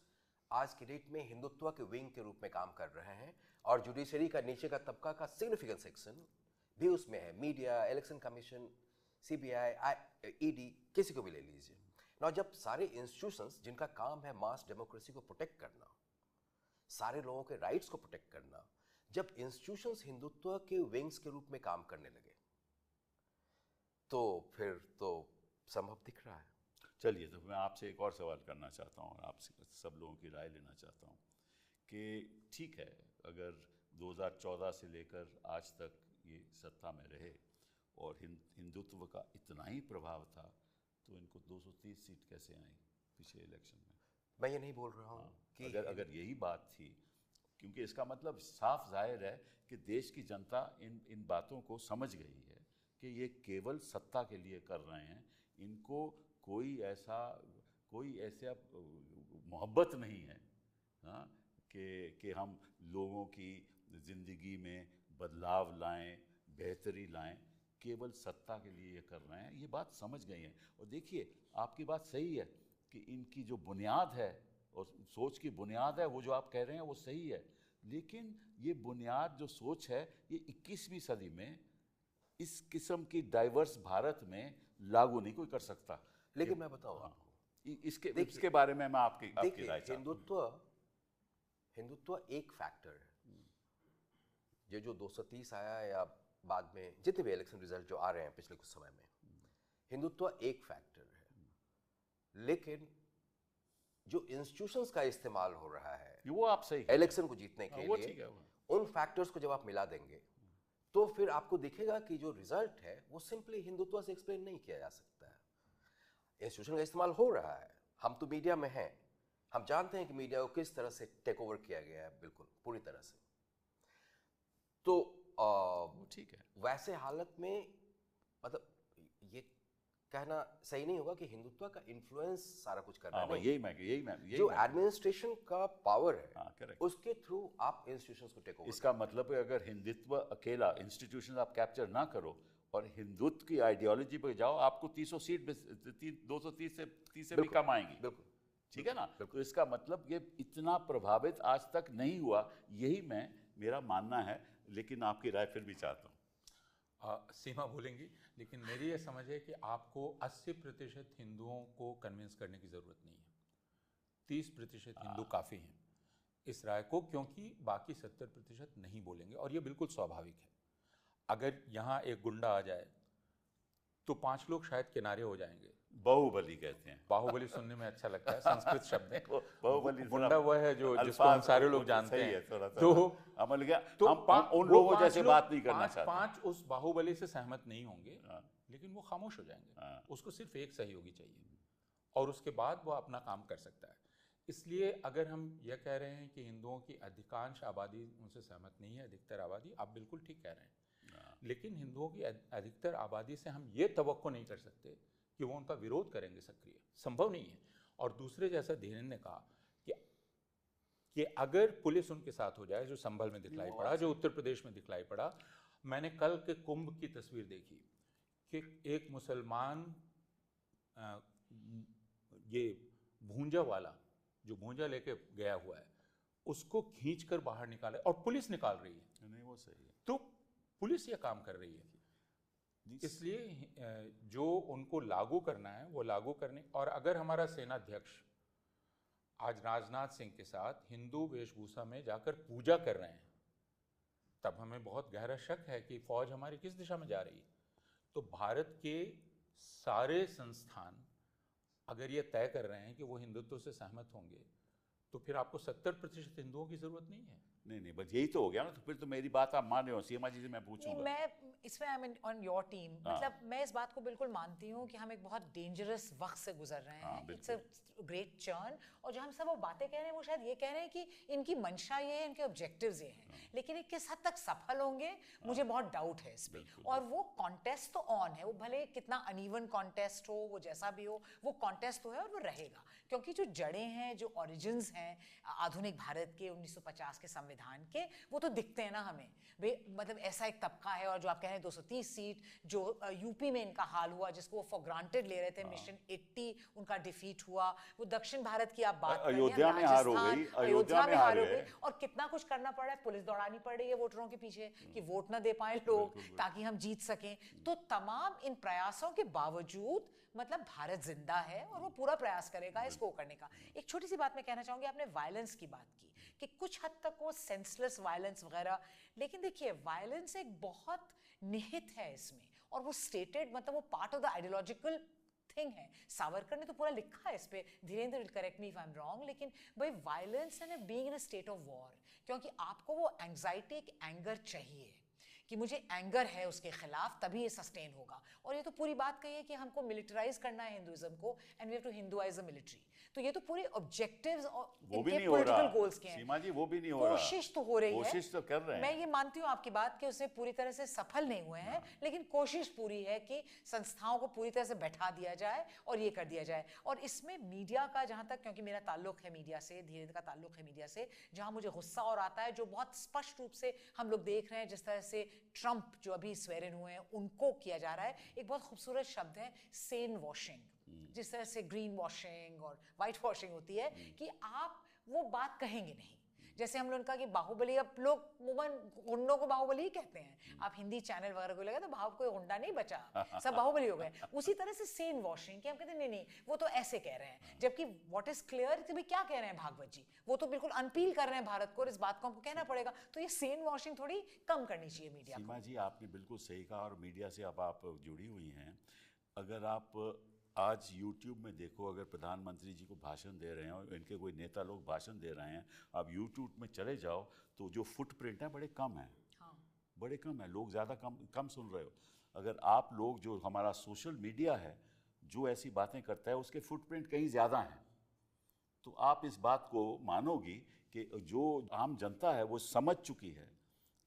D: आज की डेट में हिंदुत्व के विंग के रूप में काम कर रहे हैं, और जुडिशरी का नीचे का तबका का सिग्निफिकेंट सेक्शन भी उसमें है। Media, election commission, CBI, ED, किसी को भी ले लीजिए ना। जब सारे इंस्टीट्यूशंस जिनका काम है मास डेमोक्रेसी को प्रोटेक्ट करना, सारे लोगों के राइट्स को प्रोटेक्ट करना, जब इंस्टीट्यूशंस हिंदुत्व के विंग्स के रूप में काम करने लगे तो फिर तो संभव दिख रहा है।
A: चलिए, तो मैं आपसे एक और सवाल करना चाहता हूँ और आपसे सब लोगों की राय लेना चाहता हूँ कि ठीक है, अगर 2014 से लेकर आज तक ये सत्ता में रहे और हिंदुत्व का इतना ही प्रभाव था, तो इनको 230 सीट कैसे आई पिछले इलेक्शन में?
D: मैं ये नहीं बोल रहा हूँ कि
A: अगर यही बात थी, क्योंकि इसका मतलब साफ जाहिर है कि देश की जनता इन बातों को समझ गई है कि ये केवल सत्ता के लिए कर रहे हैं, इनको कोई ऐसा मोहब्बत नहीं है, हाँ, कि हम लोगों की ज़िंदगी में बदलाव लाएं, बेहतरी लाएं, केवल सत्ता के लिए ये कर रहे हैं। ये बात समझ गई है। और देखिए, आपकी बात सही है कि इनकी जो बुनियाद है और सोच की बुनियाद है, वो जो आप कह रहे हैं वो सही है, लेकिन ये बुनियाद जो सोच है ये 21वीं सदी में इस किस्म की डाइवर्स भारत में लागू नहीं कोई कर सकता।
D: लेकिन मैं बताऊं आपको,
A: इसके बारे में मैं आपकी राय चाहता हूं।
D: हिंदुत्व एक फैक्टर है। ये जो 230 आया या बाद में जितने भी इलेक्शन रिजल्ट जो आ रहे हैं पिछले कुछ समय में, हिंदुत्व एक फैक्टर है, लेकिन जो इंस्टीट्यूशंस का इस्तेमाल हो रहा है
A: वो आप सही
D: इलेक्शन को जीतने के लिए, उन फैक्टर्स को जब आप मिला देंगे तो फिर आपको दिखेगा कि जो रिजल्ट है वो सिंपली हिंदुत्व से एक्सप्लेन नहीं किया जा सकता है। इंस्टीट्यूशन का इस्तेमाल हो रहा है, हम तो मीडिया में हैं, हम जानते हैं कि मीडिया को किस तरह से टेक ओवर किया गया है, बिल्कुल पूरी तरह से। तो
A: ठीक है,
D: वैसे हालत में मतलब ये कहना सही नहीं होगा कि हिंदुत्व का इन्फ्लुएंस सारा कुछ कर रहा है।
A: यही
D: जो एडमिनिस्ट्रेशन का पावर है, उसके थ्रू आप इंस्टीट्यूशंस को टेक ओवर।
A: इसका मतलब है अगर हिंदुत्व अकेला इंस्टीट्यूशन आप कैप्चर ना करो और हिंदुत्व की आइडियोलॉजी पे जाओ, आपको 300 सीट 230 से 30 से भी कम आएंगी।
D: बिल्कुल,
A: ठीक है ना? तो इसका मतलब ये इतना प्रभावित आज तक नहीं हुआ, यही मेरा मानना है, लेकिन आपकी राय फिर भी चाहता हूँ।
C: सीमा बोलेंगी, लेकिन मेरी ये समझ है कि आपको 80% हिंदुओं को कन्विंस करने की ज़रूरत नहीं है। 30% हिंदू काफ़ी हैं इस राय को, क्योंकि बाकी 70% नहीं बोलेंगे, और ये बिल्कुल स्वाभाविक है। अगर यहाँ एक गुंडा आ जाए तो 5 लोग शायद किनारे हो जाएंगे।
A: बाहुबली कहते हैं,
C: बाहुबली सुनने में अच्छा लगता है, संस्कृत शब्द है।
A: बाहुबली
C: गुंडा वो है जो जिसको हम सारे लोग जानते हैं।
A: तो अमल गया, हम उन लोगों जैसे बात नहीं करना चाहते।
C: 5 उस बाहुबली से सहमत नहीं होंगे, लेकिन वो खामोश हो जाएंगे। उसको सिर्फ एक सहयोगी चाहिए और उसके बाद वो अपना काम कर सकता है। इसलिए अगर हम यह कह रहे हैं कि हिंदुओं की अधिकांश आबादी उनसे सहमत नहीं है, अधिकतर आबादी, आप बिल्कुल ठीक कह रहे हैं, लेकिन हिंदुओं की अधिकतर आबादी से हम ये तवक्को नहीं कर सकते कि वो उनका विरोध करेंगे सक्रिय, संभव नहीं है। और दूसरे, जैसा धीरेन्द्र ने कहा कि अगर पुलिस उनके साथ हो जाए, जो संभल में दिखलाई पड़ा, जो उत्तर प्रदेश में दिखलाई पड़ा। मैंने कल के कुंभ की तस्वीर देखी कि एक मुसलमान ये भूंजा वाला जो भूंजा लेके गया हुआ है, उसको खींचकर बाहर निकाले और पुलिस निकाल रही है।
A: नहीं, वो सही है।
C: तो पुलिस ये काम कर रही है, इसलिए जो उनको लागू करना है वो लागू करने। और अगर हमारा सेनाध्यक्ष आज राजनाथ सिंह के साथ हिंदू वेशभूषा में जाकर पूजा कर रहे हैं, तब हमें बहुत गहरा शक है कि फौज हमारी किस दिशा में जा रही है। तो भारत के सारे संस्थान अगर ये तय कर रहे हैं कि वो हिंदुत्व से सहमत होंगे, तो फिर आपको 70% हिंदुओं की जरूरत नहीं है।
A: नहीं, बस यही तो हो गया ना। तो फिर तो मेरी बात आप मान रहे हो। सीमा जी से मैं पूछूंगा।
B: मैं इसमें I am on your team,
A: हाँ।
B: मतलब मैं इस बात को बिल्कुल मानती हूँ कि हम एक बहुत डेंजरस वक्त से गुजर रहे
A: हाँ,
B: हैं। इट्स अ ग्रेट चर्न, और जो हम सब वो बातें कह रहे हैं वो शायद ये कह रहे हैं कि इनकी मंशा ये है, इनके ऑब्जेक्टिव्स ये हैं, लेकिन ये किस हद तक सफल होंगे मुझे बहुत डाउट है इस पे। और वो कॉन्टेस्ट तो ऑन है, वो भले कितना अनइवन कॉन्टेस्ट हो, वो जैसा भी हो, वो कॉन्टेस्ट तो है और वो रहेगा, क्योंकि जो जड़ें हैं, जो ओरिजिन्स हैं आधुनिक भारत के 1950 के संविधान के, वो तो दिखते हैं ना हमें। मतलब ऐसा एक तबका है, और जो आप कह रहे हैं 230 सीट जो यूपी में इनका हाल हुआ, जिसको वो फॉर ग्रांटेड ले रहे थे, मिशन 80 उनका डिफीट हुआ, वो दक्षिण भारत की आप बात
A: अयोध्या में हार हो गई,
B: अयोध्या में हार हो गई, और कितना कुछ करना पड़ा है, पुलिस दौड़ानी पड़ रही है वोटरों के पीछे कि वोट ना दे पाए लोग ताकि हम जीत सकें। तो तमाम इन प्रयासों के बावजूद मतलब भारत जिंदा है और वो पूरा प्रयास करेगा इसको करने का। एक छोटी सी बात मैं कहना चाहूंगी, आपने वायलेंस की बात की कि कुछ हद तक वो सेंसलेस वायलेंस वगैरह, लेकिन देखिए वायलेंस एक बहुत निहित है इसमें, और वो स्टेटेड, मतलब वो part of the ideological thing है। सावरकर ने तो पूरा लिखा है इस पे, Dhirendra will correct me if I am wrong, लेकिन भाई violence and being in a state of war, क्योंकि आपको वो एंग्जाइटी, एक एंगर चाहिए कि मुझे एंगर है उसके खिलाफ, तभी ये सस्टेन होगा। और ये तो पूरी बात कही है कि हमको मिलिटराइज करना है हिंदुइज्म को, and we have to Hinduise the military. तो ये तो पूरे ऑब्जेक्टिव्स और इनके पॉलिटिकल गोल्स के हैं।
A: सीमा जी वो भी नहीं हो रहा।
B: कोशिश तो हो रही है,
A: कोशिश तो कर रहे हैं।
B: मैं ये मानती हूँ आपकी बात कि उसमें पूरी तरह से सफल नहीं हुए हैं, लेकिन कोशिश पूरी है कि संस्थाओं को पूरी तरह से बैठा दिया जाए और ये कर दिया जाए। और इसमें मीडिया का जहाँ तक, क्योंकि मेरा ताल्लुक है मीडिया से, धीरेन्द्र का ताल्लुक है मीडिया से, जहाँ मुझे गुस्सा और आता है, जो बहुत स्पष्ट रूप से हम लोग देख रहे हैं, जिस तरह से ट्रंप जो अभी स्वेरिन हुए हैं उनको किया जा रहा है। एक बहुत खूबसूरत शब्द है सेन वॉशिंग, जिस तरह से ग्रीन वॉशिंग और वाइट वॉशिंग होती है कि आप वो बात कहेंगे नहीं। जैसे हम लोगों ने कहा कि बाहुबली, अब लोग मुमन गुंडों को बाहुबली ही कहते हैं, आप हिंदी चैनल वगैरह को लगा तो भाव कोई गुंडा नहीं बचा, सब बाहुबली हो गए। उसी तरह से सेन वॉशिंग कि हम कहते हैं नहीं नहीं वो तो ऐसे कह रहे हैं, जबकि व्हाट इज क्लियर कि भाई क्या कह रहे हैं भागवत जी, वो तो बिल्कुल अनपील कर रहे हैं भारत को, और इस बात को हमको कहना पड़ेगा। तो ये सेन वॉशिंग थोड़ी कम करनी चाहिए मीडिया को।
A: सीमा जी आपने बिल्कुल सही कहा, और मीडिया से अब आप जुड़ी हुई हैं। अगर आप आज YouTube में देखो, अगर प्रधानमंत्री जी को भाषण दे रहे हैं और इनके कोई नेता लोग भाषण दे रहे हैं, आप YouTube में चले जाओ तो जो फुटप्रिंट है बड़े कम हैं।
B: हाँ।
A: बड़े कम है, लोग ज़्यादा कम सुन रहे हो। अगर आप लोग, जो हमारा सोशल मीडिया है जो ऐसी बातें करता है, उसके फुटप्रिंट कहीं ज़्यादा हैं, तो आप इस बात को मानोगी कि जो आम जनता है वो समझ चुकी है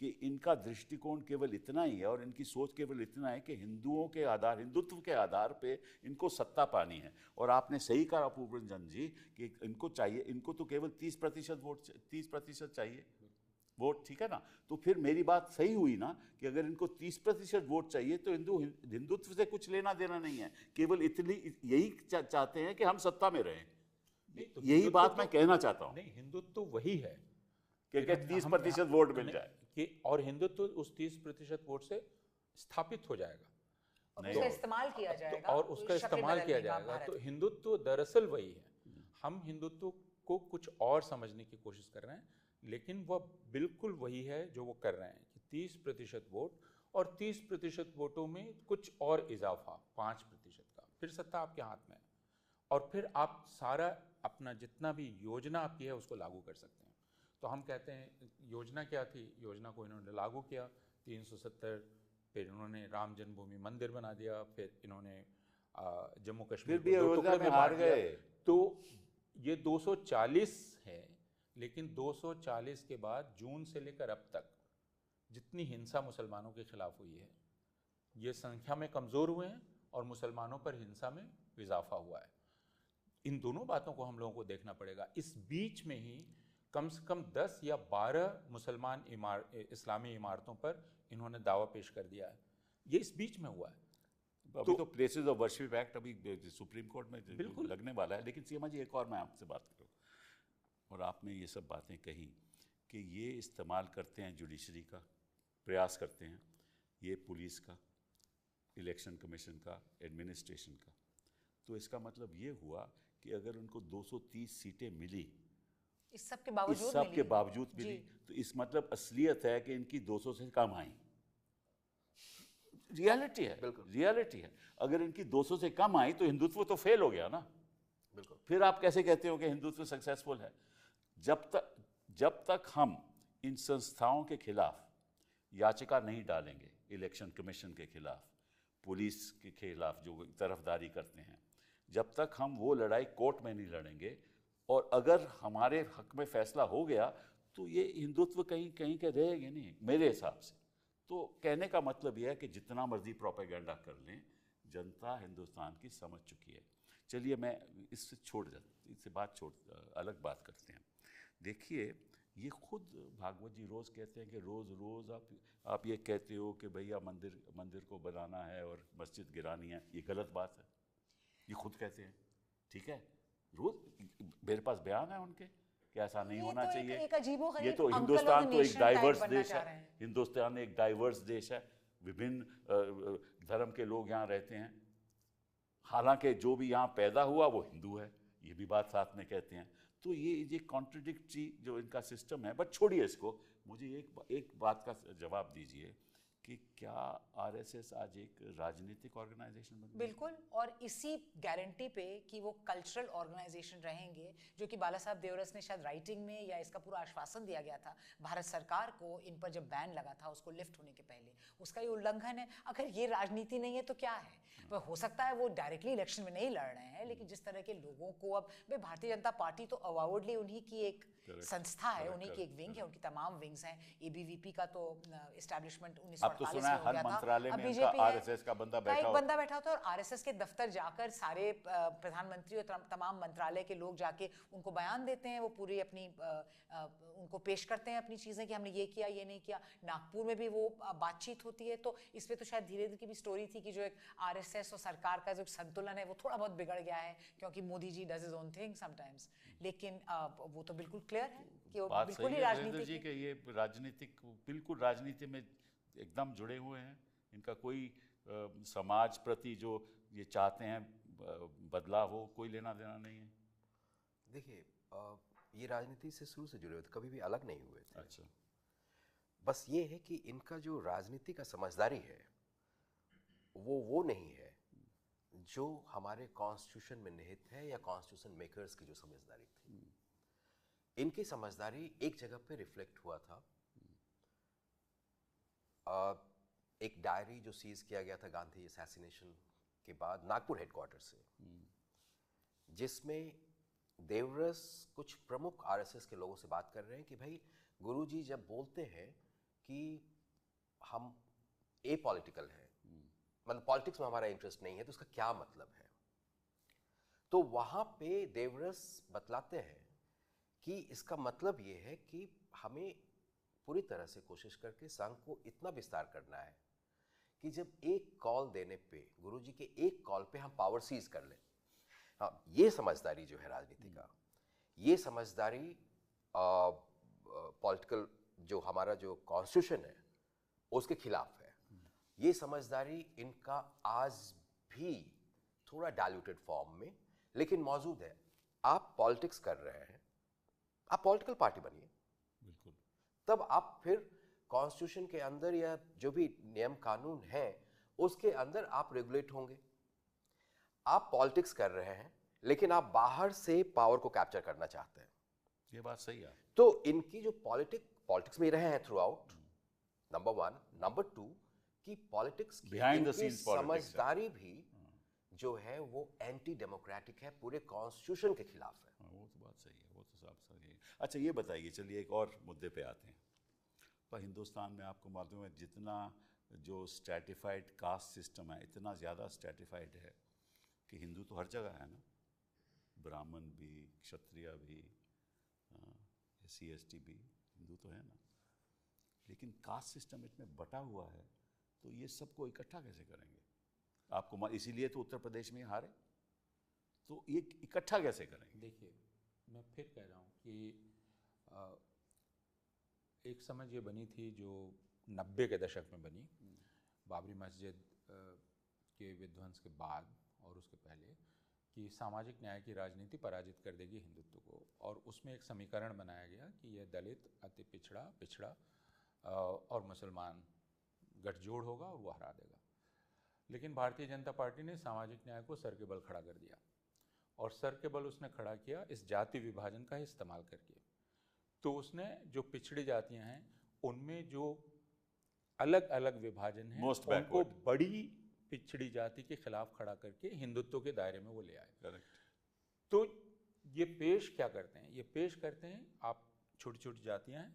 A: कि इनका दृष्टिकोण केवल इतना ही है और इनकी सोच केवल इतना है कि हिंदुओं के आधार, हिंदुत्व के आधार पे इनको सत्ता पानी है। और आपने सही कहा अपूर्व रंजन जी कि इनको चाहिए, इनको तो केवल 30% चाहिए वोट, ठीक है ना। तो फिर मेरी बात सही हुई ना कि अगर इनको 30% वोट चाहिए तो हिंदुत्व से कुछ लेना देना नहीं है, केवल इतनी यही चाहते हैं कि हम सत्ता में रहें।
C: तो
A: यही बात मैं कहना चाहता हूँ।
C: नहीं, हिंदुत्व तो वही है
A: कि 30% वोट मिल जाए
C: कि, और हिंदुत्व उस 30% वोट से स्थापित हो जाएगा,
B: उसका इस्तेमाल किया जाएगा,
C: और उसका इस्तेमाल किया जाएगा। तो हिंदुत्व दरअसल वही है। हम हिंदुत्व को कुछ और समझने की कोशिश कर रहे हैं, लेकिन वह बिल्कुल वही है जो वो कर रहे हैं कि 30% वोट, और 30% वोटों में कुछ और इजाफा 5% का, फिर सत्ता आपके हाथ में है, और फिर आप सारा अपना जितना भी योजना आपकी है उसको लागू कर सकते हैं। तो हम कहते हैं योजना क्या थी, योजना को इन्होंने लागू किया 370, फिर इन्होंने राम जन्मभूमि मंदिर बना दिया, फिर इन्होंने जम्मू कश्मीर
A: फिर भी अयोध्या में हार गए।
C: तो ये 240 है, लेकिन 240 के बाद जून से लेकर अब तक जितनी हिंसा मुसलमानों के खिलाफ हुई है, ये संख्या में कमज़ोर हुए हैं और मुसलमानों पर हिंसा में इजाफा हुआ है। इन दोनों बातों को हम लोगों को देखना पड़ेगा। इस बीच में ही कम से कम 10 या 12 मुसलमान इस्लामी इमारतों पर इन्होंने दावा पेश कर दिया है। ये इस बीच में हुआ है।
A: अभी तो प्लेसेस ऑफ वर्शिप एक्ट अभी सुप्रीम कोर्ट में
C: बिल्कुल
A: लगने वाला है। लेकिन सीमा जी एक और मैं आपसे बात करूँ, और आपने ये सब बातें कही कि ये इस्तेमाल करते हैं जुडिशरी का, प्रयास करते हैं ये पुलिस का, इलेक्शन कमीशन का, एडमिनिस्ट्रेशन का। तो इसका मतलब ये हुआ कि अगर उनको 230 सीटें मिली,
B: इस सब के बावजूद
A: मिली, तो इस मतलब असलियत है कि इनकी 200 से कम आई। रियलिटी है,
D: बिल्कुल।
A: रियलिटी है। अगर इनकी 200 से कम आई तो हिंदुत्व तो फेल हो गया ना।
D: बिल्कुल।
A: फिर आप कैसे कहते हो कि हिंदुत्व सक्सेसफुल है? जब तक हम इन संस्थाओं के खिलाफ याचिका नहीं डालेंगे, इलेक्शन कमीशन के खिलाफ, पुलिस के खिलाफ जो तरफदारी करते हैं, जब तक हम वो लड़ाई कोर्ट में नहीं लड़ेंगे, और अगर हमारे हक में फैसला हो गया तो ये हिंदुत्व कहीं कहीं के रहेंगे नहीं मेरे हिसाब से। तो कहने का मतलब यह है कि जितना मर्जी प्रोपेगेंडा कर लें, जनता हिंदुस्तान की समझ चुकी है। चलिए मैं इससे अलग बात करते हैं। देखिए, ये खुद भागवत जी रोज़ कहते हैं कि रोज़ आप ये कहते हो कि भैया मंदिर को बनाना है और मस्जिद गिरानी है, ये गलत बात है। ये खुद कहते हैं, ठीक है, रोज़ मेरे पास बयान है उनके कि ऐसा नहीं होना चाहिए। ये तो हिंदुस्तान तो एक डाइवर्स देश है, हिंदुस्तान एक डाइवर्स देश है, विभिन्न धर्म के लोग यहाँ रहते हैं। हालांकि जो भी यहाँ पैदा हुआ वो हिंदू है, ये भी बात साथ में कहते हैं। तो ये कॉन्ट्रडिक्टरी जो इनका सिस्टम है, बट छोड़िए इसको। मुझे एक बात का जवाब दीजिए कि क्या आरएसएस आज एक राजनीतिक ऑर्गेनाइजेशन बन गई?
B: बिल्कुल, और इसी गारंटी पे कि वो कल्चरल ऑर्गेनाइजेशन रहेंगे, जो कि बाला साहब देवरस ने शायद राइटिंग में या इसका पूरा आश्वासन दिया गया था भारत सरकार को इन पर जब बैन लगा था उसको लिफ्ट होने के पहले, उसका ये उल्लंघन है। अगर ये राजनीति नहीं है तो क्या है? हो सकता है वो डायरेक्टली इलेक्शन में नहीं लड़ रहे हैं, लेकिन जिस तरह के लोगों को अब भारतीय जनता पार्टी तो अवार्डली उन्हीं की एक संस्था है, उन्हीं की एक विंग है, उनकी तमाम विंग्स हैं। एबीवीपी का तो एस्टैब्लिशमेंट 1948 में हो गया था।
A: मंत्रालय में उनका आरएसएस का बंदा
B: बैठा था, और आरएसएस के दफ्तर जाकर सारे प्रधानमंत्री और तमाम मंत्रालय के लोग जाके उनको बयान देते हैं, वो पूरी अपनी उनको पेश करते हैं अपनी चीजें कि हमने ये किया, ये नहीं किया। नागपुर में भी वो बातचीत होती है। तो इस पे तो शायद धीरेन्द्र की भी स्टोरी थी कि जो एक आरएसएस और सरकार का जो संतुलन है वो थोड़ा बहुत बिगड़ गया है, क्योंकि Modi ji does his own thing sometimes. लेकिन वो तो बिल्कुल क्लियर है कि वो बिल्कुल ही राजनीति
A: के ये राजनीतिक बिल्कुल राजनीति में एकदम जुड़े हुए हैं। इनका कोई समाज प्रति जो ये चाहते हैं बदलाव हो, कोई लेना देना नहीं है।
D: देखिए, ये राजनीति से शुरू से जुड़े हुए थे, कभी भी अलग नहीं हुए थे।
A: अच्छा,
D: बस ये है कि इनका जो राजनीति का समझदारी है वो नहीं है जो हमारे कॉन्स्टिट्यूशन में निहित है या कॉन्स्टिट्यूशन मेकर्स की जो समझदारी थी। इनकी समझदारी एक जगह पे रिफ्लेक्ट हुआ था। एक डायरी जो सीज किया गया था गांधी असैसिनेशन के बाद नागपुर हेडक्वार्टर से, जिसमें देवरस कुछ प्रमुख आरएसएस के लोगों से बात कर रहे हैं कि भाई गुरुजी जब बोलते हैं कि हम एपॉलिटिकल हैं, मतलब पॉलिटिक्स में हमारा इंटरेस्ट नहीं है, तो उसका क्या मतलब है। तो वहां पे देवरस बतलाते हैं कि इसका मतलब ये है कि हमें पूरी तरह से कोशिश करके संघ को इतना विस्तार करना है कि जब एक कॉल देने पे, गुरुजी के एक कॉल पे हम पावर सीज कर लें। हाँ, ये समझदारी जो है राजनीति का, ये समझदारी पॉलिटिकल जो हमारा जो कॉन्स्टिट्यूशन है उसके खिलाफ है। ये समझदारी इनका आज भी थोड़ा डाइल्यूटेड फॉर्म में लेकिन मौजूद है। आप पॉलिटिक्स कर रहे हैं, आप पॉलिटिकल पार्टी बनिए,
A: बिल्कुल,
D: तब आप फिर कॉन्स्टिट्यूशन के अंदर या जो भी नियम कानून है उसके अंदर आप रेगुलेट होंगे। आप पॉलिटिक्स कर रहे हैं लेकिन आप बाहर से पावर को कैप्चर करना चाहते हैं।
A: ये बात सही है।
D: तो इनकी जो पॉलिटिक्स में रहे हैं through out, number one. Number two कि पॉलिटिक्स
A: बिहाइंड द सीन्स
D: समझदारी भी जो है वो एंटी डेमोक्रेटिक है, पूरे कॉन्स्टिट्यूशन के खिलाफ है।
A: वो तो बात सही है, वो तो साफ सही है। अच्छा, ये बताइए, चलिए एक और मुद्दे पे आते हैं। पर हिंदुस्तान में आपको मालूम है जितना जो स्ट्रैटिफाइड कास्ट सिस्टम है, इतना ज़्यादा स्ट्रैटिफाइड है कि हिंदू तो हर जगह है ना, ब्राह्मण भी, क्षत्रिय भी, SC ST भी, हिंदू तो है ना। लेकिन कास्ट सिस्टम इतने बटा हुआ है, तो ये सबको इकट्ठा कैसे करेंगे? आपको इसीलिए तो उत्तर प्रदेश में हारे, तो ये इकट्ठा कैसे करेंगे?
C: देखिए, मैं फिर कह रहा हूँ कि एक समझ ये बनी थी जो 90 के दशक में बनी, बाबरी मस्जिद के विध्वंस के बाद और उसके पहले, कि सामाजिक न्याय की राजनीति पराजित कर देगी हिंदुत्व को। और उसमें एक समीकरण बनाया गया कि यह दलित, अति पिछड़ा और मुसलमान गठजोड़ होगा और वो हरा देगा। लेकिन भारतीय जनता पार्टी ने सामाजिक न्याय को सर के बल खड़ा कर दिया, और सर के बल उसने खड़ा किया इस जाति विभाजन का इस्तेमाल करके। तो उसने जो पिछड़ी जातियां हैं उनमें जो अलग अलग विभाजन है उनको बड़ी पिछड़ी जाति के खिलाफ खड़ा करके हिंदुत्व के दायरे में वो ले आए। तो ये पेश क्या करते हैं, ये पेश करते हैं आप छोटी छोटी जातियां हैं,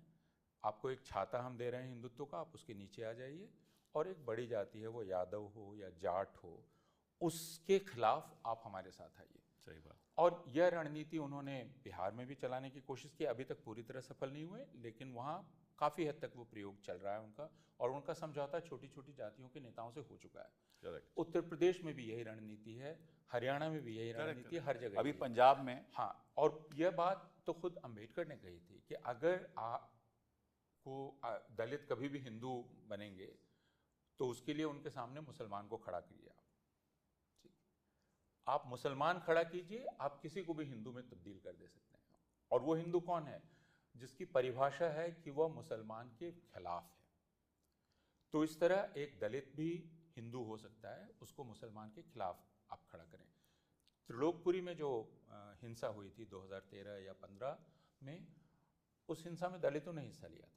C: आपको एक छाता हम दे रहे हैं हिंदुत्व का, आप उसके नीचे आ जाइए, और एक बड़ी जाति है वो यादव हो या जाट हो उसके खिलाफ आप हमारे साथ आइए।
A: सही बात।
C: और यह रणनीति उन्होंने बिहार में भी चलाने की कोशिश की, अभी तक पूरी तरह सफल नहीं हुए, लेकिन वहाँ काफ़ी हद तक वो प्रयोग चल रहा है उनका, और उनका समझौता छोटी छोटी जातियों के नेताओं से हो चुका है।
A: करेक्ट।
C: उत्तर प्रदेश में भी यही रणनीति है, हरियाणा में भी यही रणनीति है, हर जगह
A: अभी
C: यही है।
A: पंजाब में।
C: हाँ, और यह बात तो खुद अंबेडकर ने कही थी कि अगर आपको दलित कभी भी हिंदू बनेंगे तो उसके लिए उनके सामने मुसलमान को खड़ा कीजिए। आप मुसलमान खड़ा कीजिए, आप किसी को भी हिंदू में तब्दील कर दे सकते हैं। और वो हिंदू कौन है? जिसकी परिभाषा है कि वह मुसलमान के खिलाफ है। तो इस तरह एक दलित भी हिंदू हो सकता है, उसको मुसलमान के खिलाफ आप खड़ा करें। त्रिलोकपुरी में जो हिंसा हुई थी 2013 या 15 में, उस हिंसा में दलितों ने हिस्सा लिया था।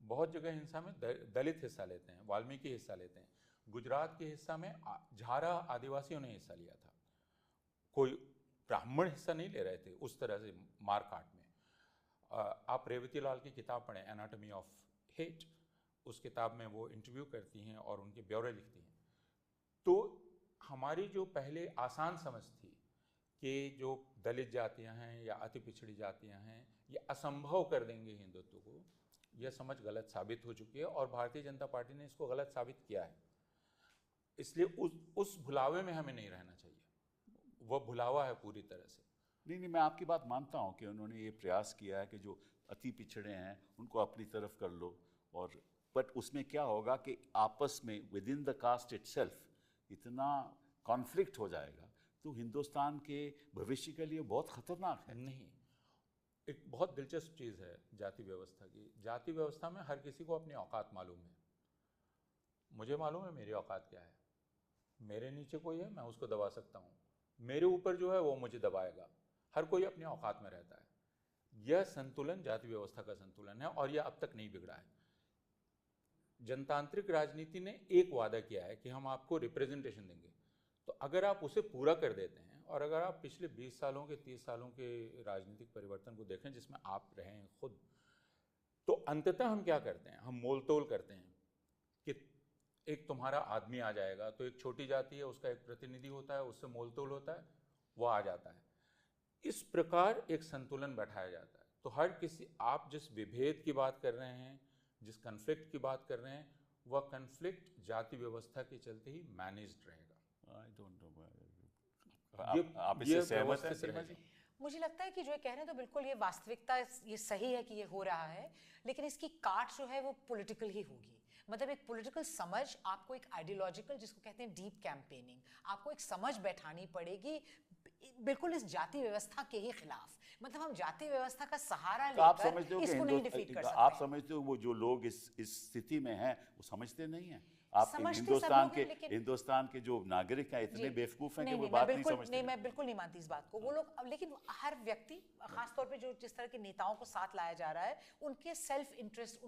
C: बहुत जगह हिंसा में दलित हिस्सा लेते हैं, वाल्मीकि हिस्सा लेते हैं। गुजरात के हिस्सा में झारा आदिवासियों ने हिस्सा लिया था, कोई ब्राह्मण हिस्सा नहीं ले रहे थे उस तरह से मारकाट में। आप रेवती लाल की किताब पढ़ें, एनाटॉमी ऑफ हेट, उस किताब में वो इंटरव्यू करती हैं और उनके ब्यौरे लिखती हैं। तो हमारी जो पहले आसान समझ थी कि जो दलित जातियां हैं या अति पिछड़ी जातियां हैं ये असंभव कर देंगे हिंदुत्व को, यह समझ गलत साबित हो चुकी है, और भारतीय जनता पार्टी ने इसको गलत साबित किया है। इसलिए उस भुलावे में हमें नहीं रहना चाहिए, वह भुलावा है पूरी तरह से।
A: नहीं, मैं आपकी बात मानता हूँ कि उन्होंने ये प्रयास किया है कि जो अति पिछड़े हैं उनको अपनी तरफ कर लो, और बट उसमें क्या होगा कि आपस में within the caste itself इतना कॉन्फ्लिक्ट हो जाएगा, तो हिंदुस्तान के भविष्य के लिए बहुत खतरनाक है।
C: नहीं, एक बहुत दिलचस्प चीज़ है जाति व्यवस्था की। जाति व्यवस्था में हर किसी को अपनी औकात मालूम है। मुझे मालूम है मेरी औकात क्या है, मेरे नीचे कोई है मैं उसको दबा सकता हूँ, मेरे ऊपर जो है वो मुझे दबाएगा। हर कोई अपनी औकात में रहता है। यह संतुलन जाति व्यवस्था का संतुलन है, और यह अब तक नहीं बिगड़ा है। जनतांत्रिक राजनीति ने एक वादा किया है कि हम आपको रिप्रेजेंटेशन देंगे, तो अगर आप उसे पूरा कर देते हैं, और अगर आप पिछले 20 सालों के 30 सालों के राजनीतिक परिवर्तन को देखें जिसमें आप रहे हैं खुद, तो अंततः हम क्या करते हैं, हम मोल तोल करते हैं कि एक तुम्हारा आदमी आ जाएगा, तो एक छोटी जाति है उसका एक प्रतिनिधि होता है, उससे मोल तोल होता है, वो आ जाता है। इस प्रकार एक संतुलन बैठाया जाता है। तो हर किसी, आप जिस विभेद की बात कर रहे हैं, जिस कन्फ्लिक्ट की बात कर रहे हैं, वह कन्फ्लिक्ट जाति व्यवस्था के चलते ही मैनेज्ड रहेगा।
A: आई डोंट नो, आप इससे सहमत हैं सीमा जी?
B: मुझे लगता है कि जो ये कह रहे हैं तो बिल्कुल ये वास्तविकता, ये सही है कि ये हो रहा है, लेकिन इसकी काट जो है वो पॉलिटिकल ही होगी। मतलब एक पॉलिटिकल समझ, आपको एक आइडियोलॉजिकल, जिसको कहते हैं डीप कैंपेनिंग, आपको एक समझ बैठानी पड़ेगी बिल्कुल इस जाति व्यवस्था के ही खिलाफ। मतलब हम जाति व्यवस्था का सहारा लेकर इसको नहीं डिफीट कर सकते।
A: आप समझते हो वो जो लोग इस स्थिति में हैं वो समझते नहीं हैं? आप हिंदुस्तान के जो नागरिक हैं इतने बेवकूफ हैं कि वो बात नहीं समझते।
B: नहीं, मैं बिल्कुल नहीं मानती इस बात को। वो लोग, लेकिन हर व्यक्ति, खासतौर पे जो जिस तरह के नेताओं को साथ लाया जा रहा है, उनके सेल्फ इंटरेस्ट,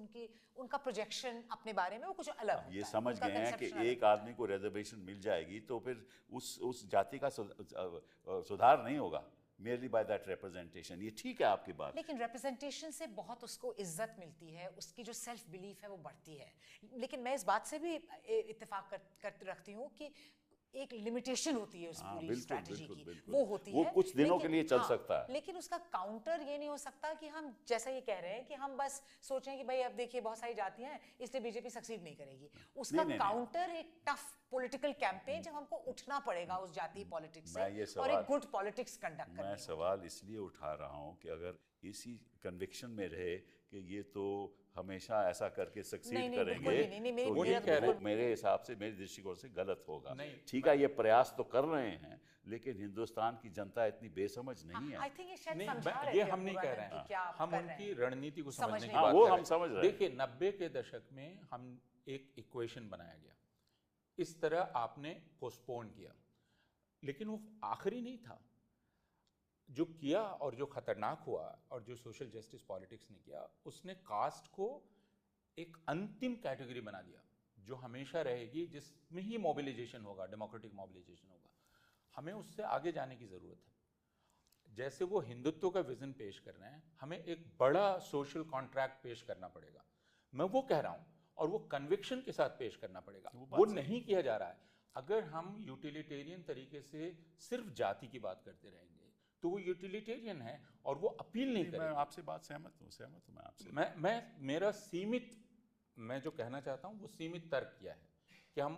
B: उनका प्रोजेक्शन अपने बारे में वो कुछ अलग होता है।
A: ये समझ गए हैं कि एक आदमी को रिजर्वेशन मिल जाएगी तो फिर उस जाति का सुधार नहीं होगा merely by that representation। ये ठीक है आपकी बात,
B: लेकिन रिप्रेजेंटेशन से बहुत उसको इज्जत मिलती है, उसकी जो सेल्फ बिलीफ है वो बढ़ती है। लेकिन मैं इस बात से भी इत्तेफाक कर रखती हूँ कि एक लिमिटेशन होती है उस पूरी स्ट्रैटेजी की, वो होती है,
A: वो कुछ दिनों के लिए चल सकता है।
B: लेकिन उसका काउंटर ये नहीं हो सकता कि हम जैसा ये कह रहे हैं कि हम बस सोचें कि भाई अब देखिए बहुत सारी जातियां हैं इसलिए बीजेपी सक्सीड नहीं करेगी। उसका काउंटर एक टफ पॉलिटिकल कैंपेन, जब हमको उठना पड़ेगा उस जातीय पॉलिटिक्स से और एक गुड पॉलिटिक्स कंडक्ट करने।
A: मैं सवाल इसलिए उठा रहा हूँ कि अगर इसी कन्विक्शन में रहे कि ये तो हमेशा ऐसा करके सक्सीड करेंगे, तो मेरे हिसाब से, मेरे दृष्टिकोण से गलत होगा। ठीक है, ये प्रयास तो कर रहे हैं, लेकिन हिंदुस्तान की जनता इतनी बेसमझ नहीं है।
C: ये हम नहीं कह रहे हैं, हम उनकी रणनीति को समझने की बात कर रहे हैं।
A: हम समझ रहे हैं।
C: देखिए 90 के दशक में हम एक इक्वेशन बनाया गया इस तरह आपने पोस्टपोन किया, लेकिन वो आखिरी नहीं था। जो किया और जो खतरनाक हुआ और जो सोशल जस्टिस पॉलिटिक्स ने किया, उसने कास्ट को एक अंतिम कैटेगरी बना दिया जो हमेशा रहेगी, जिसमें ही मोबिलाइजेशन होगा, डेमोक्रेटिक मोबिलाइजेशन होगा। हमें उससे आगे जाने की ज़रूरत है। जैसे वो हिंदुत्व का विजन पेश कर रहे हैं, हमें एक बड़ा सोशल कॉन्ट्रैक्ट पेश करना पड़ेगा। मैं वो कह रहा हूँ, और वो कन्विक्शन के साथ पेश करना पड़ेगा। वो नहीं किया जा रहा है। अगर हम यूटिलिटेरियन तरीके से सिर्फ जाति की बात करते रहेंगे तो वो यूटिलिटेरियन है और वो अपील नहीं करेगा।
A: मैं आपसे बात सहमत हूँ मैं आपसे।
C: मेरा सीमित, मैं जो कहना चाहता हूँ वो सीमित तर्क किया है कि हम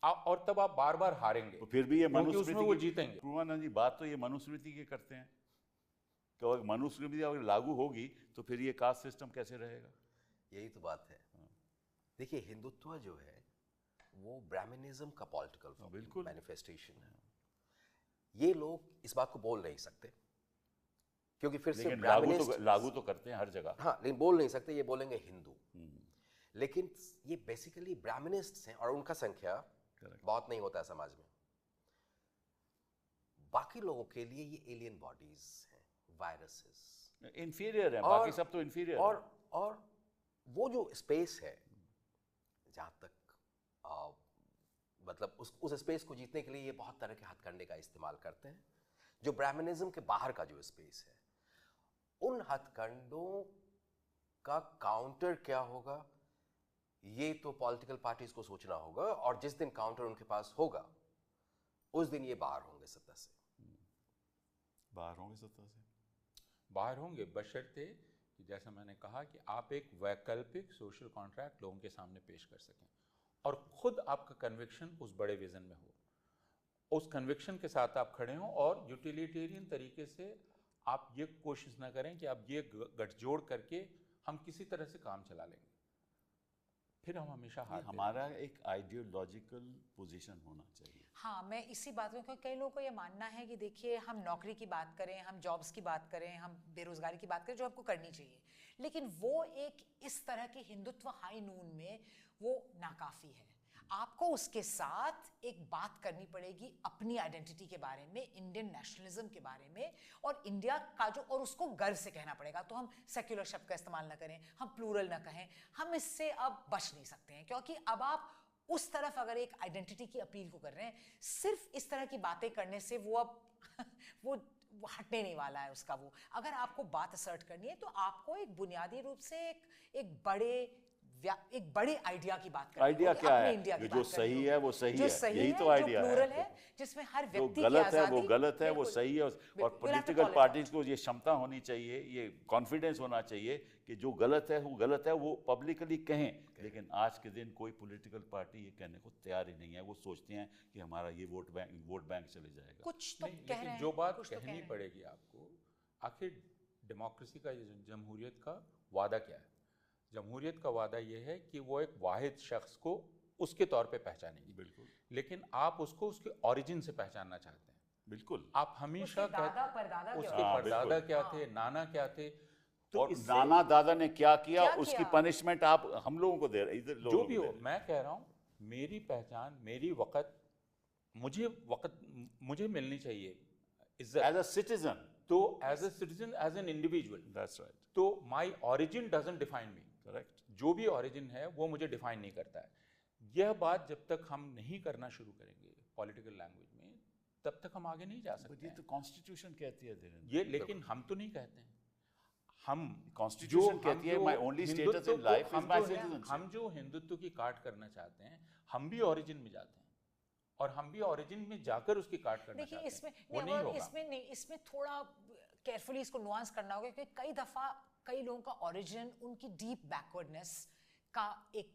C: और तब आप बार बार हारेंगे,
A: तो फिर भी ये
C: क्योंकि उसमें वो जीतेंगे।
A: पूर्वानंद जी, बात तो ये मनुस्मृति की करते हैं कि अगर मनुस्मृति अगर लागू होगी तो फिर ये कास्ट सिस्टम कैसे रहेगा?
D: यही तो बात है। देखिए, हिंदुत्व जो है वो ब्राह्मणिज्म का पॉलिटिकल मैनिफेस्टेशन है। ये लोग इस बात को बोल नहीं सकते क्योंकि फिर से
A: लागू तो करते हैं हर जगह।
D: हाँ, लेकिन बोल नहीं सकते, ये बोलेंगे हिंदू। लेकिन ये बेसिकली ब्राह्मणिस्ट्स हैं और उनका संख्या बहुत नहीं होता है समाज में। बाकी लोगों के लिए ये एलियन बॉडीज हैं, वायरसेस,
A: इंफीरियर है, बाकी सब तो इंफीरियर है।
D: और वो जो स्पेस है जहाँ तक मतलब उस स्पेस को जीतने के लिए ये बहुत तरह के हथकंडे का इस्तेमाल करते हैं। जो ब्राह्मणिज्म के बाहर का जो स्पेस है, उन हथकंडों का काउंटर क्या होगा ये तो पॉलिटिकल पार्टीज को सोचना होगा, और जिस दिन काउंटर उनके पास होगा उस दिन ये बाहर होंगे सत्ता से।
C: बाहर होंगे बशर्ते कि जैसा मैंने कहा कि आप एक वैकल्पिक सोशल कॉन्ट्रैक्ट लोगों के सामने पेश कर सकें और खुद आपका कन्विक्शन उस बड़े विजन में हो, उस कन्विक्शन के साथ आप खड़े हों और यूटिलिटेरियन तरीके से आप ये कोशिश ना करें कि आप ये गठजोड़ करके हम किसी तरह से काम चला लेंगे, फिर हम हमेशा हार।
A: हमारा एक आइडियोलॉजिकल पोजीशन होना चाहिए।
B: हाँ, मैं इसी बात में, क्योंकि कई लोगों को ये मानना है कि देखिए, हम नौकरी की बात करें, हम जॉब्स की बात करें, हम बेरोजगारी की बात करें जो आपको करनी चाहिए, लेकिन वो एक इस तरह के हिंदुत्व हाई नून में वो नाकाफी है। आपको उसके साथ एक बात करनी पड़ेगी अपनी आइडेंटिटी के बारे में, इंडियन नेशनलिज्म के बारे में, और इंडिया का जो, और उसको गर्व से कहना पड़ेगा। तो हम सेक्युलर शब्द का इस्तेमाल ना करें, हम प्लूरल ना कहें, हम इससे अब बच नहीं सकते हैं, क्योंकि अब आप उस तरफ अगर एक आइडेंटिटी की अपील को कर रहे हैं, सिर्फ इस तरह की बातें करने से वो अब वो हटने नहीं वाला है उसका। वो अगर आपको बात असर्ट करनी है तो आपको एक बुनियादी रूप से एक बड़े आइडिया की बात करनी है।
A: आइडिया क्या है? जो सही है वो सही है, यही तो आइडिया है।
B: जिसमें हर व्यक्ति
A: जो गलत है वो गलत है, वो सही है। और पॉलिटिकल पार्टीज को ये क्षमता होनी चाहिए, ये कॉन्फिडेंस होना चाहिए कि जो गलत है वो पब्लिकली कहें। लेकिन आज के दिन कोई पॉलिटिकल पार्टी ये कहने को तैयार ही नहीं है। वो सोचते हैं कि हमारा ये वोट बैंक चले जाएगा।
B: कुछ तो कह रहे हैं,
C: जो बात कहनी पड़ेगी आपको, आखिर डेमोक्रेसी का, जमहूरियत का वादा क्या है? जमहूरियत का वादा यह है कि वो एक वाहिद शख्स को उसके तौर पे पहचानेगी।
A: बिल्कुल।
C: लेकिन आप उसको उसके ओरिजिन से पहचानना चाहते हैं।
A: बिल्कुल।
C: आप हमेशा
B: उसके
C: उसके परदादा क्या थे, नाना क्या थे,
A: तो नाना दादा ने क्या किया, उसकी पनिशमेंट आप हम लोगों को दे रहे, इधर
C: जो भी हो। मैं कह रहा हूँ, मेरी पहचान, मेरी मुझे मिलनी चाहिए इज्जत
A: एज अ सिटीजन।
C: तो as a citizen, as an individual,
A: that's right.
C: तो my origin doesn't define me.
A: Correct.
C: जो भी ऑरिजिन है वो मुझे डिफाइन नहीं करता है। यह बात जब तक हम नहीं करना शुरू करेंगे पॉलिटिकल लैंग्वेज में, तब तक हम आगे नहीं जा सकते।
A: ये तो कॉन्स्टिट्यूशन कहती है
C: ये, लेकिन हम तो नहीं कहते हैं। हम
A: कॉन्स्टिट्यूशन कहती है my only status in life is my citizenship.
C: हम जो हिंदुत्व की काट करना चाहते हैं, हम भी ओरिजिन में जाते हैं और हम भी ओरिजिन में जाकर उसकी काट करना चाहते हैं। वो नहीं होगा।
B: इसमें थोड़ा केयरफुली इसको नुआंस करना होगा, क्योंकि कई दफा कई लोगों का ओरिजिन उनकी डीप बैकवर्डनेस का एक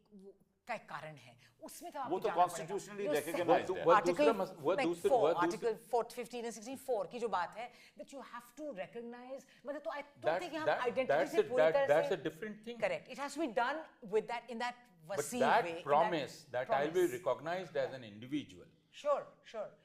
B: कारण है। उसमें तो
A: वो तो कॉन्स्टिट्यूशनली रिकॉग्नाइज्ड है।
B: आर्टिकल 15 and 16 की जो बात है, that you have to recognize, मतलब तो I don't think हम आइडेंटिटी से पूरी तरह से,
C: that's a different thing.
B: Correct. It has to be done with that, in that Wasim
C: way. But that
B: way,
C: promise that I will be recognized as an individual.
B: Sure.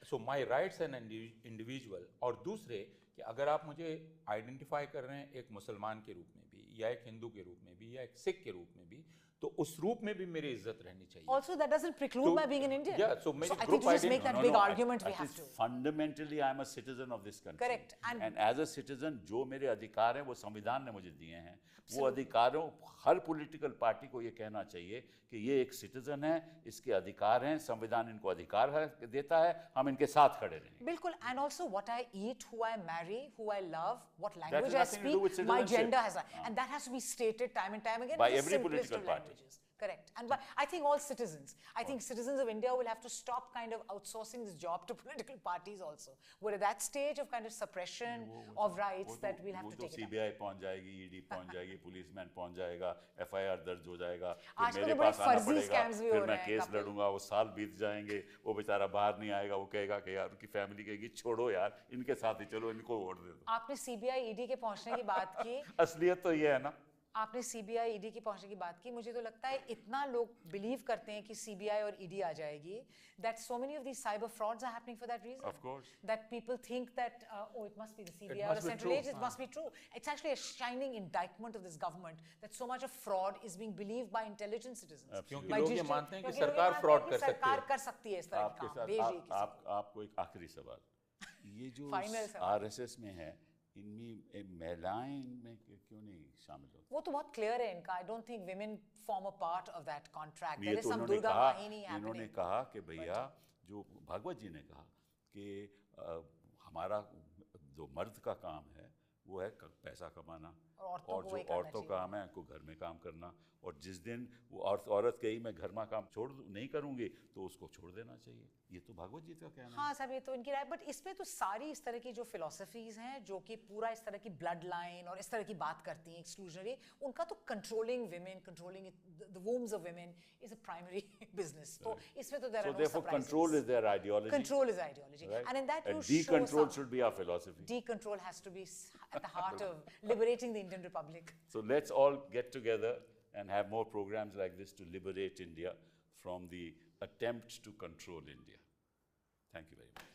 C: So my rights as an individual. और दूसरे कि अगर आप मुझे identify कर रहे हैं एक मुसलमान के रूप में भी, या एक हिंदू के रूप में भी, या एक सिख के रूप में भी, तो उस रूप में भी मेरी इज्जत रहनी चाहिए।
B: Also, that doesn't preclude my being an Indian.
C: Yeah, so maybe
B: I
C: group
B: think to just make
C: identity-
B: that big argument we have to.
A: Fundamentally, I'm a citizen of this country.
B: Correct.
A: And as a citizen, जो मेरे अधिकार हैं वो संविधान ने मुझे दिए हैं, वो अधिकारों हर पॉलिटिकल पार्टी को ये कहना चाहिए कि ये एक सिटीजन है, इसके अधिकार हैं, संविधान इनको अधिकार देता है, हम इनके साथ खड़े रहेंगे।
B: बिल्कुल, and also what I eat, who I marry, who I love, what
A: has
B: language I
A: nothing to do with
B: speak, my
A: citizenship.
B: gender has, and that has to be stated time and time again
A: By
B: in the
A: every
B: simplest
A: political
B: of
A: party.
B: languages. Correct. And but I think all citizens, I think citizens of India will have to stop kind of outsourcing this job to political parties also. We're at that stage of kind of suppression of rights that we'll have to take it up.
A: CBI पहुंच जाएगी, ED पहुंच जाएगी, policeman पहुंच जाएगा, FIR दर्ज हो जाएगा,
B: आजकल
A: फिर मेरे
B: तो बड़े
A: पास आना
B: फर्जी
A: पड़ेगा,
B: scams भी हो
A: फिर
B: रहे
A: मैं
B: हैं,
A: केस
B: काफी।
A: लड़ूंगा, वो साल बीत जाएंगे, वो बेचारा बाहर नहीं आएगा, वो कहेगा कि यार उनकी फैमिली कहेगी छोड़ो यार, इनके साथ ही चलो, इनको वोट दे दो।
B: आपने CBI ED के पहुंचने की बात की,
A: असलियत तो ये है ना।
B: आपने CBI ED की पहुंचने की बात की, मुझे तो लगता है इतना लोग बिलीव करते हैं कि CBI और ED आ जाएगी, that so many of these cyber frauds are happening for that reason.
A: Of course.
B: That people think that oh, it must be the CBI or
C: must
B: the
C: be
B: central
C: true.
B: agency, it must be true. It's actually a shining indictment of this government that so much of fraud is being believed by intelligent citizens.
C: क्योंकि
B: By
C: लोग ये
B: digital-
C: मानते हैं कि
B: क्योंकि लोग ये
C: सरकार
B: मानते
C: fraud
B: हैं कि
C: कर सकती है।
B: सरकार कर सकती है इस तरह
A: आपके
B: के काम,
A: साथ
B: भेज रही है किसी को।
A: आपको एक आखिरी सवाल, ये जो
B: Final सवाल।
A: RSS में है, इनमें महिलाएं इनमें क्यों नहीं शामिल होती?
B: वो तो बहुत क्लियर है इनका। I don't think women form a part of that contract.
A: ये
B: There is
A: तो
B: some
A: उन्होंने
B: Durga
A: कहा,
B: Vahini
A: इन्होंने
B: happening.
A: कहा कि भैया, जो भागवत जी ने कहा कि हमारा जो मर्द का काम है वो है पैसा कमाना,
B: और औरतों
A: और
B: को
A: जो
B: वही करना
A: औरतों का काम है को घर में काम करना, और जिस दिन वो औरत कही मैं घर में काम नहीं करूंगी तो उसको छोड़ देना चाहिए। ये तो भागवत जी का कहना है।
B: हाँ साहब, ये तो इनकी राय, बट इसमें तो सारी इस तरह की जो फिलोसफीज हैं जो कि पूरा इस तरह की ब्लड लाइन और इस तरह की बात करती हैं एक्सक्लूजनरी, उनका तो controlling women, controlling the wombs of women is a primary business. तो इसमें तो there are
A: So
B: no
A: therefore control is their ideology.
B: Control is ideology.
A: Right?
B: And in that you
A: And
B: show
A: decontrol
B: some-
A: should be our philosophy.
B: Decontrol has to be at the heart of liberating the Indian Republic.
A: So let's all get together and have more programs like this to liberate India from the attempt to control India. Thank you very much.